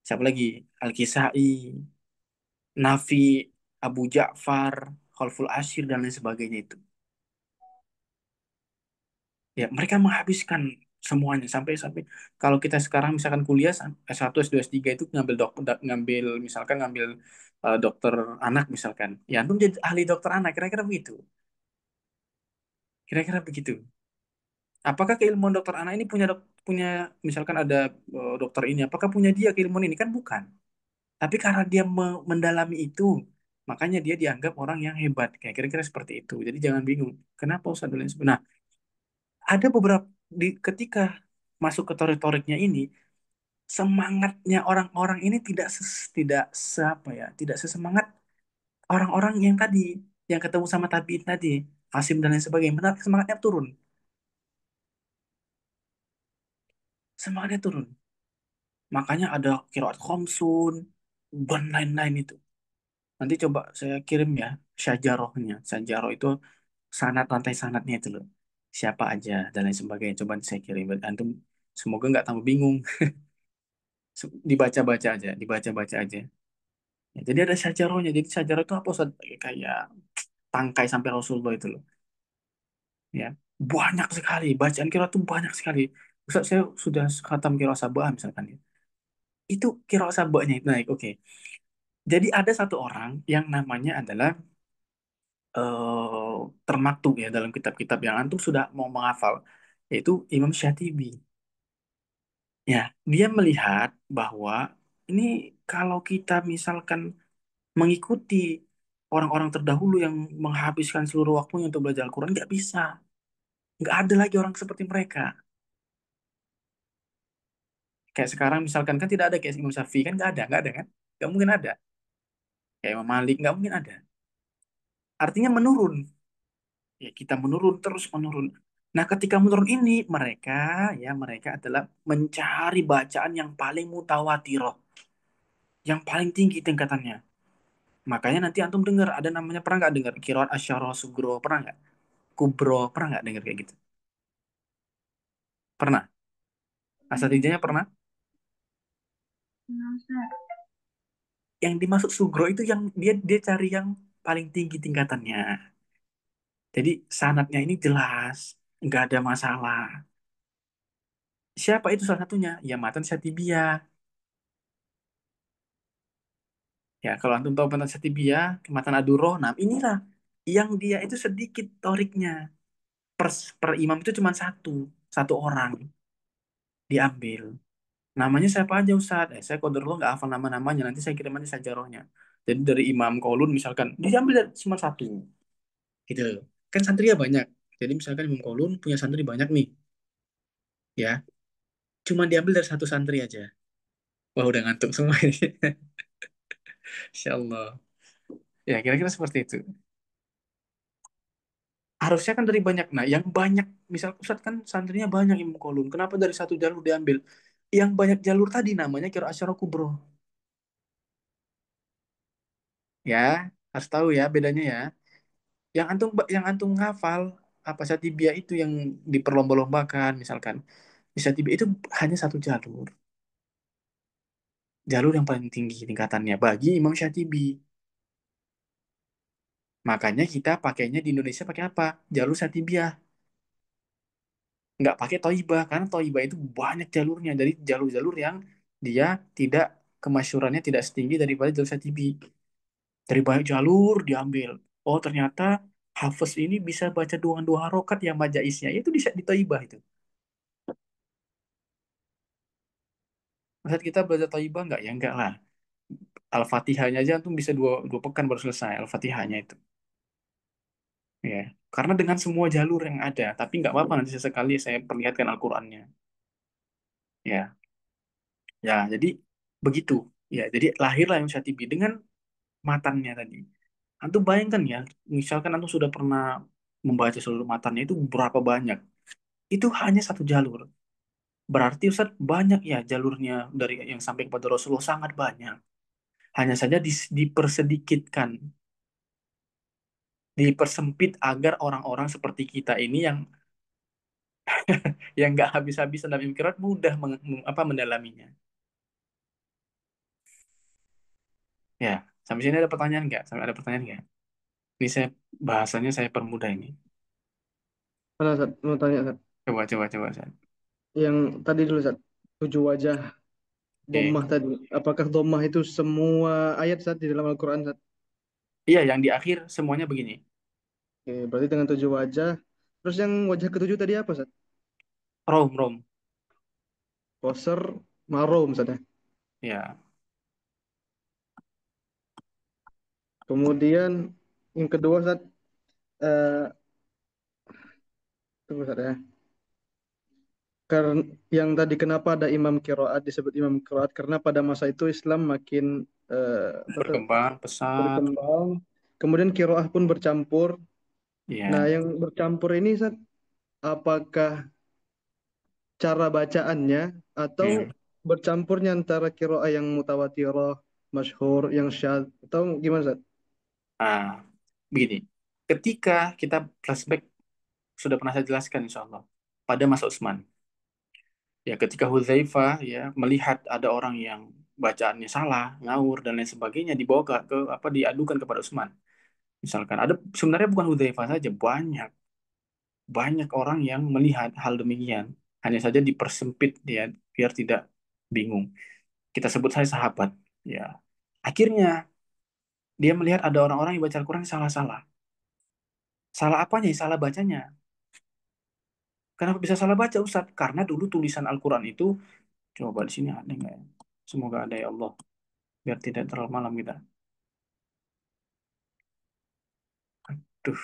siapa lagi? Al-Kisai, Nafi, Abu Ja'far, Khalful Ashir dan lain sebagainya itu. Ya, mereka menghabiskan semuanya sampai sampai kalau kita sekarang misalkan kuliah S1, S2, S3 itu ngambil misalkan ngambil dokter anak misalkan. Ya, antum jadi ahli dokter anak, kira-kira begitu. Kira-kira begitu. Apakah keilmuan dokter anak ini punya misalkan ada dokter ini, apakah punya dia keilmuan ini? Kan bukan. Tapi karena dia mendalami itu, makanya dia dianggap orang yang hebat. Kayak kira-kira seperti itu. Jadi jangan bingung. Kenapa Ustaz dan lain sebagainya. Nah, ada beberapa ketika masuk ke torik-toriknya ini, semangatnya orang-orang ini tidak seapa ya, tidak sesemangat orang-orang yang tadi, yang ketemu sama tabiin tadi, Asim dan lain sebagainya. Benar, semangatnya turun. Semangatnya turun. Makanya ada kiraat Khamsun dan lain-lain itu. Nanti coba saya kirim ya syajarohnya. Syajaroh itu sanad, rantai sanadnya itu loh. Siapa aja dan lain sebagainya. Coba saya kirim. Antum semoga nggak tambah bingung. Dibaca-baca aja, dibaca-baca aja. Ya, jadi ada syajarohnya. Jadi syajaroh itu apa, Ustaz? Kayak tangkai sampai Rasulullah itu loh. Ya, banyak sekali. Bacaan kiraat itu banyak sekali. Ustaz, saya sudah khatam kiraat sabah misalkan ya. Itu kiraat sabahnya itu naik. Oke. Jadi ada satu orang yang namanya adalah termaktub ya dalam kitab-kitab yang antum sudah mau menghafal, yaitu Imam Syatibi. Ya, dia melihat bahwa ini kalau kita misalkan mengikuti orang-orang terdahulu yang menghabiskan seluruh waktunya untuk belajar Al-Quran, nggak bisa. Nggak ada lagi orang seperti mereka. Kayak sekarang misalkan kan tidak ada kayak Imam Syafi'i, kan nggak ada kan? Nggak mungkin ada. Kayak Imam Malik, nggak mungkin ada. Artinya menurun. Ya, kita menurun terus menurun. Nah, ketika menurun ini, mereka adalah mencari bacaan yang paling mutawatiroh, yang paling tinggi tingkatannya. Makanya nanti antum dengar ada namanya, pernah nggak dengar qiraat asyara sugro, pernah nggak? Kubro, pernah nggak dengar kayak gitu? Pernah. Asatidjanya pernah. Nah, Ustaz. Yang dimaksud sugro itu yang dia dia cari yang paling tinggi tingkatannya. Jadi sanatnya ini jelas, nggak ada masalah. Siapa itu salah satunya? Ya Matan Syatibiyah. Ya, kalau antum tahu Matan Syatibiyah, Matan Ad-Durrah, nah inilah yang dia itu sedikit toriknya. Per, per imam itu cuma satu orang diambil. Namanya siapa aja Ustaz? Saya qadarullah nggak hafal nama-namanya, nanti saya kirim aja sajarohnya. Jadi dari Imam Qaulun misalkan, diambil dari cuma satu. Gitu. Kan santrinya banyak. Jadi misalkan Imam Qaulun punya santri banyak nih, ya. Cuma diambil dari satu santri aja. Wah, udah ngantuk semua ini. Insya Allah. Ya, kira-kira seperti itu. Harusnya kan dari banyak. Nah, yang banyak, misal Ustadz kan santrinya banyak Imam Qaulun. Kenapa dari satu jalur diambil? Yang banyak jalur tadi namanya kira asyara kubro. Ya, harus tahu ya bedanya ya. Yang antum ngafal apa Satibia itu yang diperlomba-lombakan misalkan. Di Satibia itu hanya satu jalur. Jalur yang paling tinggi tingkatannya bagi Imam Syatibi. Makanya kita pakainya di Indonesia pakai apa? Jalur Syatibiyah. Nggak pakai Toibah, karena Toibah itu banyak jalurnya. Dari jalur-jalur yang dia tidak, kemasyurannya tidak setinggi daripada jalur Syatibi. Dari banyak jalur diambil. Oh, ternyata Hafiz ini bisa baca dua harokat yang majaisnya. Itu di Toibah itu. Maksud kita belajar Toibah nggak? Ya enggak lah. Al-Fatihahnya aja tuh bisa dua pekan baru selesai Al-Fatihahnya itu. Ya, karena dengan semua jalur yang ada, tapi nggak apa-apa nanti sesekali saya perlihatkan Al-Qur'annya. Ya, ya, jadi begitu. Ya, jadi lahirlah Imam Syatibi dengan matannya tadi. Antum bayangkan ya, misalkan antum sudah pernah membaca seluruh matannya itu berapa banyak? Itu hanya satu jalur. Berarti Ustaz banyak ya jalurnya dari yang sampai kepada Rasulullah sangat banyak. Hanya saja dipersedikitkan, dipersempit agar orang-orang seperti kita ini yang nggak habis-habisan dalam ilmu qiraat mudah mendalaminya. Ya, sampai sini ada pertanyaan nggak? Sampai ada pertanyaan nggak? Ini saya bahasanya saya permudah ini. Mana Sat? Mau tanya Sat. Coba. Saya. Yang tadi dulu Sat. 7 wajah Oke. dhammah tadi. Apakah dhammah itu semua ayat Sat di dalam Al-Quran Sat? Iya, yang di akhir semuanya begini. Oke, berarti dengan 7 wajah. Terus yang wajah ketujuh tadi apa Sat? Rom. Koser, marom Sat ya. Ya, Kemudian yang kedua Sat. eh Tunggu Sat ya. Karena yang tadi kenapa ada imam qiraat disebut imam qiraat karena pada masa itu Islam makin apa tuh, berkembang pesat. berkembang. Kemudian qiraah pun bercampur. Nah, Ya. yang bercampur ini Sat, apakah cara bacaannya atau Hmm. bercampurnya antara qiraah yang mutawatirah, masyhur, yang syadz atau gimana Sat? Nah, begini. Ketika kita flashback sudah pernah saya jelaskan insya Allah pada masa Utsman. Ya, ketika Hudzaifah ya melihat ada orang yang bacaannya salah, ngawur dan lain sebagainya dibawa ke apa diadukan kepada Utsman. Misalkan ada sebenarnya bukan Hudzaifah saja, banyak orang yang melihat hal demikian. Hanya saja dipersempit ya biar tidak bingung. Kita sebut saya sahabat. Ya, akhirnya dia melihat ada orang-orang yang baca Al-Quran salah-salah. Salah apanya? Salah bacanya. Kenapa bisa salah baca Ustaz? Karena dulu tulisan Al-Quran itu, coba di sini ada nggak ya? Semoga ada ya Allah, biar tidak terlalu malam kita. Duh,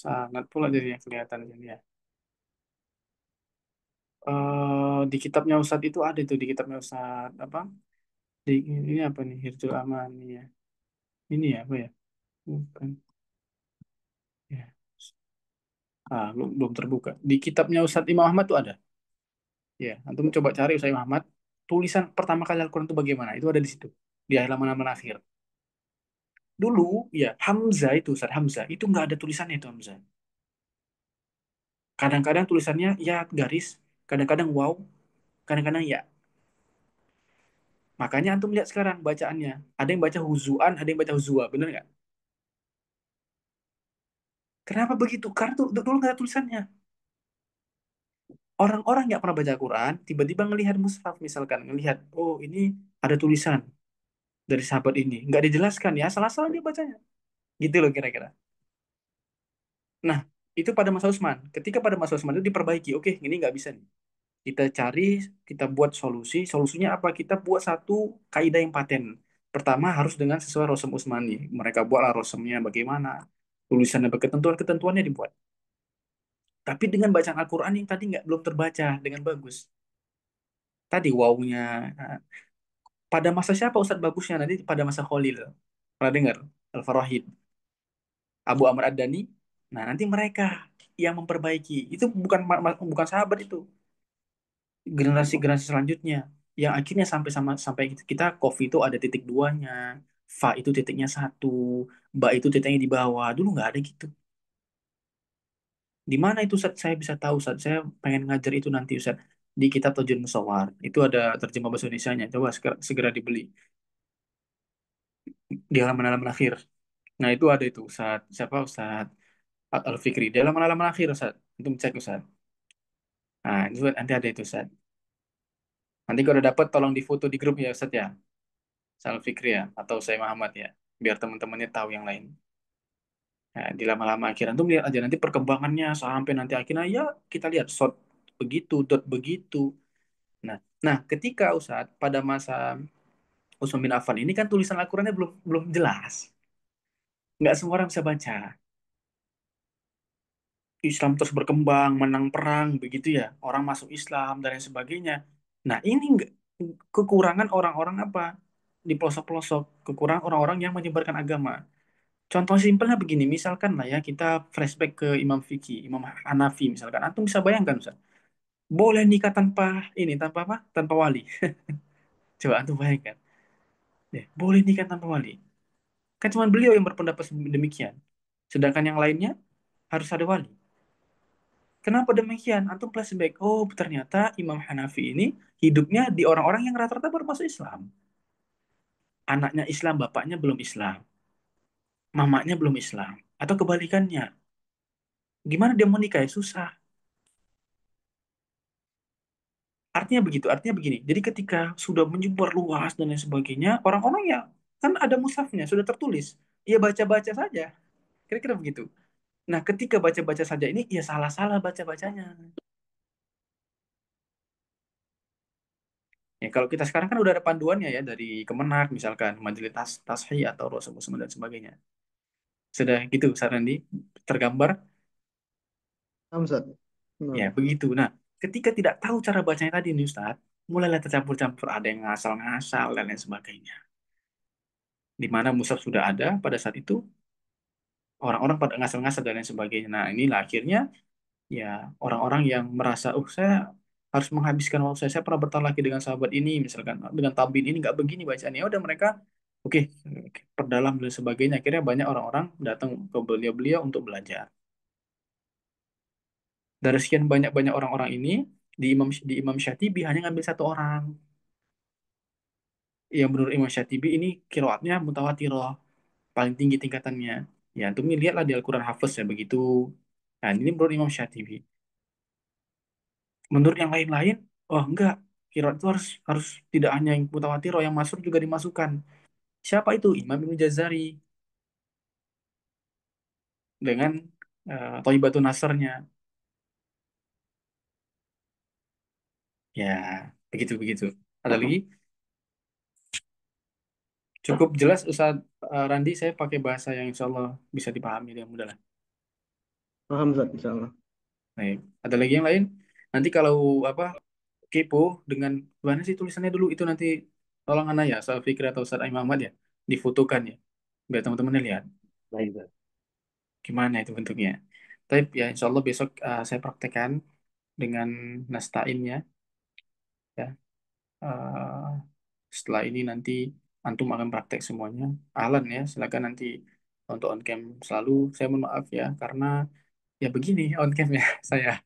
sangat pula jadinya kelihatan ini ya. Di kitabnya Ustadz itu ada itu di kitabnya Ustadz apa? Ini apa nih? Hirjul Amani ya. Ini ya apa ya? Bukan. Ya. Belum terbuka. Di kitabnya Ustadz Imam Ahmad tuh ada. Ya, antum coba cari Ustadz Imam Ahmad. Tulisan pertama kali Al-Quran itu bagaimana? Itu ada di situ. Di halaman-halaman akhir. Dulu, ya, Hamzah itu, Ustadz Hamzah. Itu nggak ada tulisannya itu Hamzah. Kadang-kadang tulisannya ya garis. Kadang-kadang wow. Kadang-kadang ya. Makanya antum lihat sekarang bacaannya. Ada yang baca huzuan, ada yang baca huzua. Bener nggak? Kenapa begitu? Karena dulu nggak ada tulisannya. Orang-orang nggak pernah baca Quran, tiba-tiba ngelihat mushaf misalkan, ngelihat, oh ini ada tulisan dari sahabat ini, nggak dijelaskan ya, salah-salah dia bacanya, gitu loh kira-kira. Nah, itu pada masa Utsman. Ketika pada masa Utsman itu diperbaiki, oke, ini nggak bisa nih. Kita cari, kita buat solusi. Solusinya apa? Kita buat satu kaidah yang paten. Pertama harus dengan sesuai Rosem Utsmani. Mereka buatlah Rosemnya bagaimana, tulisannya, ketentuan-ketentuannya dibuat. Tapi dengan bacaan Al-Quran yang tadi nggak belum terbaca dengan bagus. Tadi wawunya. Pada masa siapa Ustadz bagusnya? Nanti pada masa Khalil. Pernah dengar? Al-Farahid. Abu Amr Ad-Dani. Nah, nanti mereka yang memperbaiki. Itu bukan sahabat itu. Generasi-generasi selanjutnya. Yang akhirnya sampai kita Kofi itu ada titik duanya. Fa itu titiknya satu. Ba itu titiknya di bawah. Dulu nggak ada gitu. Di mana itu Ustadz? Saya bisa tahu Ustadz. Saya pengen ngajar itu nanti Ustadz. Di kitab Tajul Musawwar. Itu ada terjemah bahasa Indonesianya. Coba segera dibeli. Di halaman-halaman akhir. Nah, itu ada itu Ustaz. Siapa Ustaz Al-Fikri. Di halaman-halaman akhir Ustaz. Untuk cek Ustaz. Nah, itu nanti ada itu Ustaz. Nanti kalau dapat tolong difoto di grup ya Ustaz ya. Ustaz Al-Fikri ya. Atau saya Muhammad ya. Biar teman-temannya tahu yang lain. Nah, di lama-lama akhir. Antum lihat aja nanti perkembangannya sampai nanti akhirnya ya kita lihat shot begitu, dot begitu. Nah, ketika Ustaz pada masa Utsman bin Affan ini kan tulisan Al-Qur'annya belum belum jelas. Nggak semua orang bisa baca. Islam terus berkembang, menang perang, begitu ya. Orang masuk Islam dan lain sebagainya. Nah, ini kekurangan orang-orang apa? Di pelosok-pelosok, kekurangan orang-orang yang menyebarkan agama. Contoh simpelnya begini, misalkan lah ya, kita flashback ke Imam Fiqih, Imam Hanafi misalkan. Antum bisa bayangkan, Ustaz. Boleh nikah tanpa apa? Tanpa wali. Coba antum bayangkan. Ya, boleh nikah tanpa wali. Kan cuma beliau yang berpendapat demikian. Sedangkan yang lainnya harus ada wali. Kenapa demikian? Antum flashback. Oh, ternyata Imam Hanafi ini hidupnya di orang-orang yang rata-rata baru masuk Islam. Anaknya Islam, bapaknya belum Islam. Mamanya belum Islam. Atau kebalikannya. Gimana dia mau nikah? Ya, susah. Artinya begitu. Artinya begini. Jadi ketika sudah menyebar luas dan lain sebagainya, orang-orang ya kan ada mushafnya, sudah tertulis. Ya baca-baca saja. Kira-kira begitu. Nah, ketika baca-baca saja ini, ya salah-salah baca-bacanya. Ya, kalau kita sekarang kan udah ada panduannya ya dari Kemenak misalkan Majelis Tasheeh atau Rasul dan sebagainya. Sudah gitu Sarandi tergambar Hamzat. ya Nah, begitu. Nah, ketika tidak tahu cara bacanya tadi nih Ustaz, mulailah tercampur-campur ada yang ngasal-ngasal dan lain sebagainya. Di mana mushaf sudah ada pada saat itu orang-orang pada ngasal-ngasal dan lain sebagainya. Nah, inilah akhirnya ya orang-orang yang merasa saya harus menghabiskan waktu saya pernah bertahan lagi dengan sahabat ini misalkan dengan tabiin ini nggak begini bacaannya. Ya udah mereka oke perdalam dan sebagainya akhirnya banyak orang-orang datang ke beliau-beliau untuk belajar dari sekian banyak-banyak orang-orang ini di Imam Syatibi hanya ngambil satu orang yang menurut Imam Syatibi ini kiroatnya mutawatirah paling tinggi tingkatannya ya untuk lihatlah di Al-Quran Hafiz ya begitu. Nah ini menurut Imam Syatibi. Menurut yang lain-lain, oh enggak, qiraat itu harus harus tidak hanya yang mutawatir, yang masuk juga dimasukkan. Siapa itu? Imam Ibnu Jazari dengan Thaibatun Nasrnya. Ya, begitu begitu. Ada lagi? Cukup jelas Ustaz Randi, saya pakai bahasa yang insya Allah bisa dipahami dengan mudah lah. paham Zat, insya Allah. Baik. Ada lagi yang lain? Nanti kalau apa kepo dengan mana sih tulisannya dulu itu nanti tolong Ana ya, Ustaz Fikri atau Ustaz Aim Ahmad ya, difotokan ya, biar teman-teman lihat Baik, Ustaz. gimana itu bentuknya. Tapi ya insya Allah besok saya praktekkan dengan nastainnya ya. Eh, Setelah ini nanti antum akan praktek semuanya. Ahlan ya, silakan nanti untuk on cam selalu. Saya mohon maaf ya karena ya begini on cam ya saya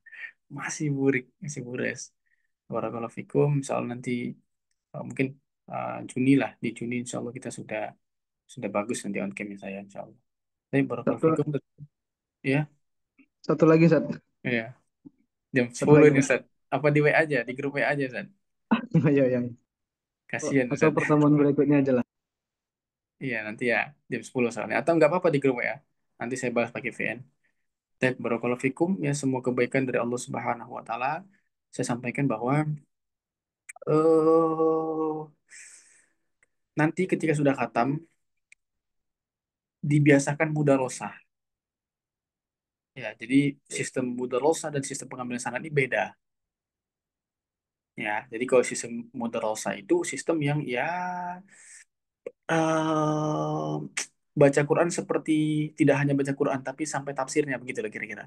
masih burik, masih bures. Barakallahu fikum. Misal nanti mungkin Juni lah, di Juni insya Allah kita sudah bagus nanti on camnya saya insya Allah. Tapi barakallahu Satu, fikum ya, satu lagi, Sat. ya jam Satu 10 lagi. ini Ustaz. Apa di WA aja, di grup WA aja Ustaz. Ayo yang Kasihan atau Ustaz. pertemuan berikutnya aja lah. Iya nanti ya jam 10 soalnya. Atau nggak apa-apa di grup WA. Nanti saya balas pakai VN. Baik, barakallahu fikum ya, semua kebaikan dari Allah Subhanahu wa taala. Saya sampaikan bahwa eh nanti ketika sudah khatam dibiasakan mudarosah. Ya, jadi sistem mudarosah dan sistem pengambilan sanad ini beda. Ya, jadi kalau sistem mudarosah itu sistem yang ya eh baca Quran seperti tidak hanya baca Quran tapi sampai tafsirnya begitu lah kira-kira.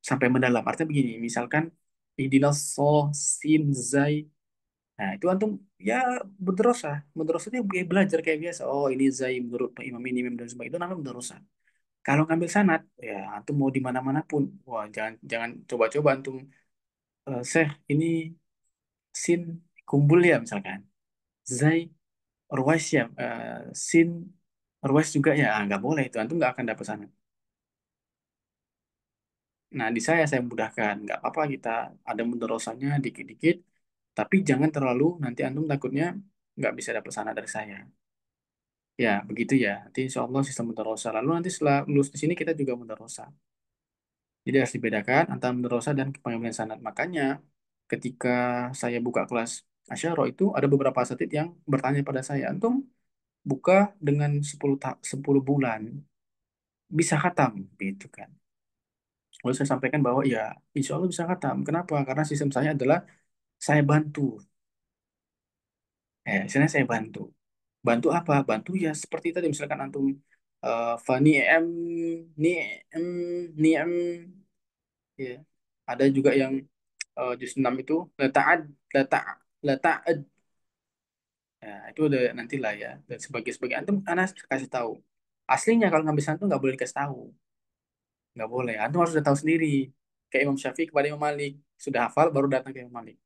Sampai mendalam. Artinya begini, misalkan ihdinas sin zai. Nah, itu antum ya berdosa. Berdosa itu kayak belajar kayak biasa. Oh, ini zai menurut Pak Imam ini, Imam dan sebagainya. Itu namanya berdosa. Kalau ngambil sanad, ya antum mau di mana-mana pun. Wah, jangan jangan coba-coba antum ini sin kumbul ya misalkan. Zai ruwais ya, sin ruwais juga ya. Ah, nggak boleh itu. Antum nggak akan dapat sanad. Nah, di saya mudahkan. Nggak apa-apa kita ada mudorosanya dikit-dikit, tapi jangan terlalu nanti antum takutnya nggak bisa dapat sana dari saya. Ya, begitu ya. Nanti insya Allah sistem mudorosa. Lalu nanti setelah lulus di sini kita juga mudorosa. Jadi harus dibedakan antara mudorosa dan pengambilan sanad. Makanya ketika saya buka kelas Asyaro itu ada beberapa asatid yang bertanya pada saya, antum buka dengan 10 bulan bisa khatam gitu kan. Lalu saya sampaikan bahwa ya insya Allah bisa khatam. Kenapa? Karena sistem saya adalah saya bantu. Istilahnya saya bantu. Bantu apa? Bantu ya seperti tadi misalkan antum fani em ni em ni em ya. Ada juga yang juz 6 itu lata'ad lata lata'ad. Ya, itu udah nantilah ya. Dan sebagai antum anak kasih tahu. Aslinya kalau ngambil santu nggak boleh dikasih tahu. Nggak boleh. Antum harus udah tahu sendiri. Kayak Imam Syafi'i kepada Imam Malik. Sudah hafal baru datang ke Imam Malik.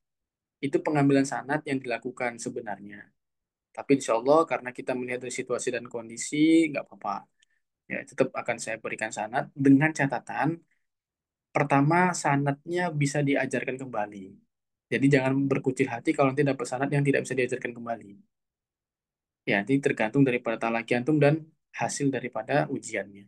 Itu pengambilan sanad yang dilakukan sebenarnya. Tapi insya Allah karena kita melihat dari situasi dan kondisi, nggak apa-apa. Ya, tetap akan saya berikan sanad dengan catatan, pertama sanadnya bisa diajarkan kembali. Jadi jangan berkucil hati kalau nanti dapat sanad yang tidak bisa diajarkan kembali. Ya, nanti tergantung daripada talaki antum dan hasil daripada ujiannya.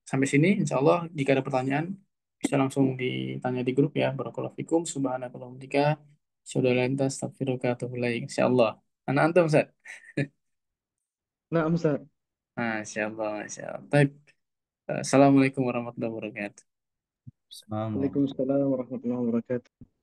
Sampai sini, insya Allah jika ada pertanyaan, bisa langsung ditanya di grup ya. Barakallahu fikum, subhanakallahumma wa bihamdika, asyhadu an la ilaha illa anta, astaghfiruka wa atubu ilaik. Insyaallah. Anak antum, Ustaz. Nah, Ustaz. Masya Allah, Masya Allah. Baik. Assalamualaikum warahmatullahi wabarakatuh. Assalamualaikum. Waalaikumsalam warahmatullahi wabarakatuh.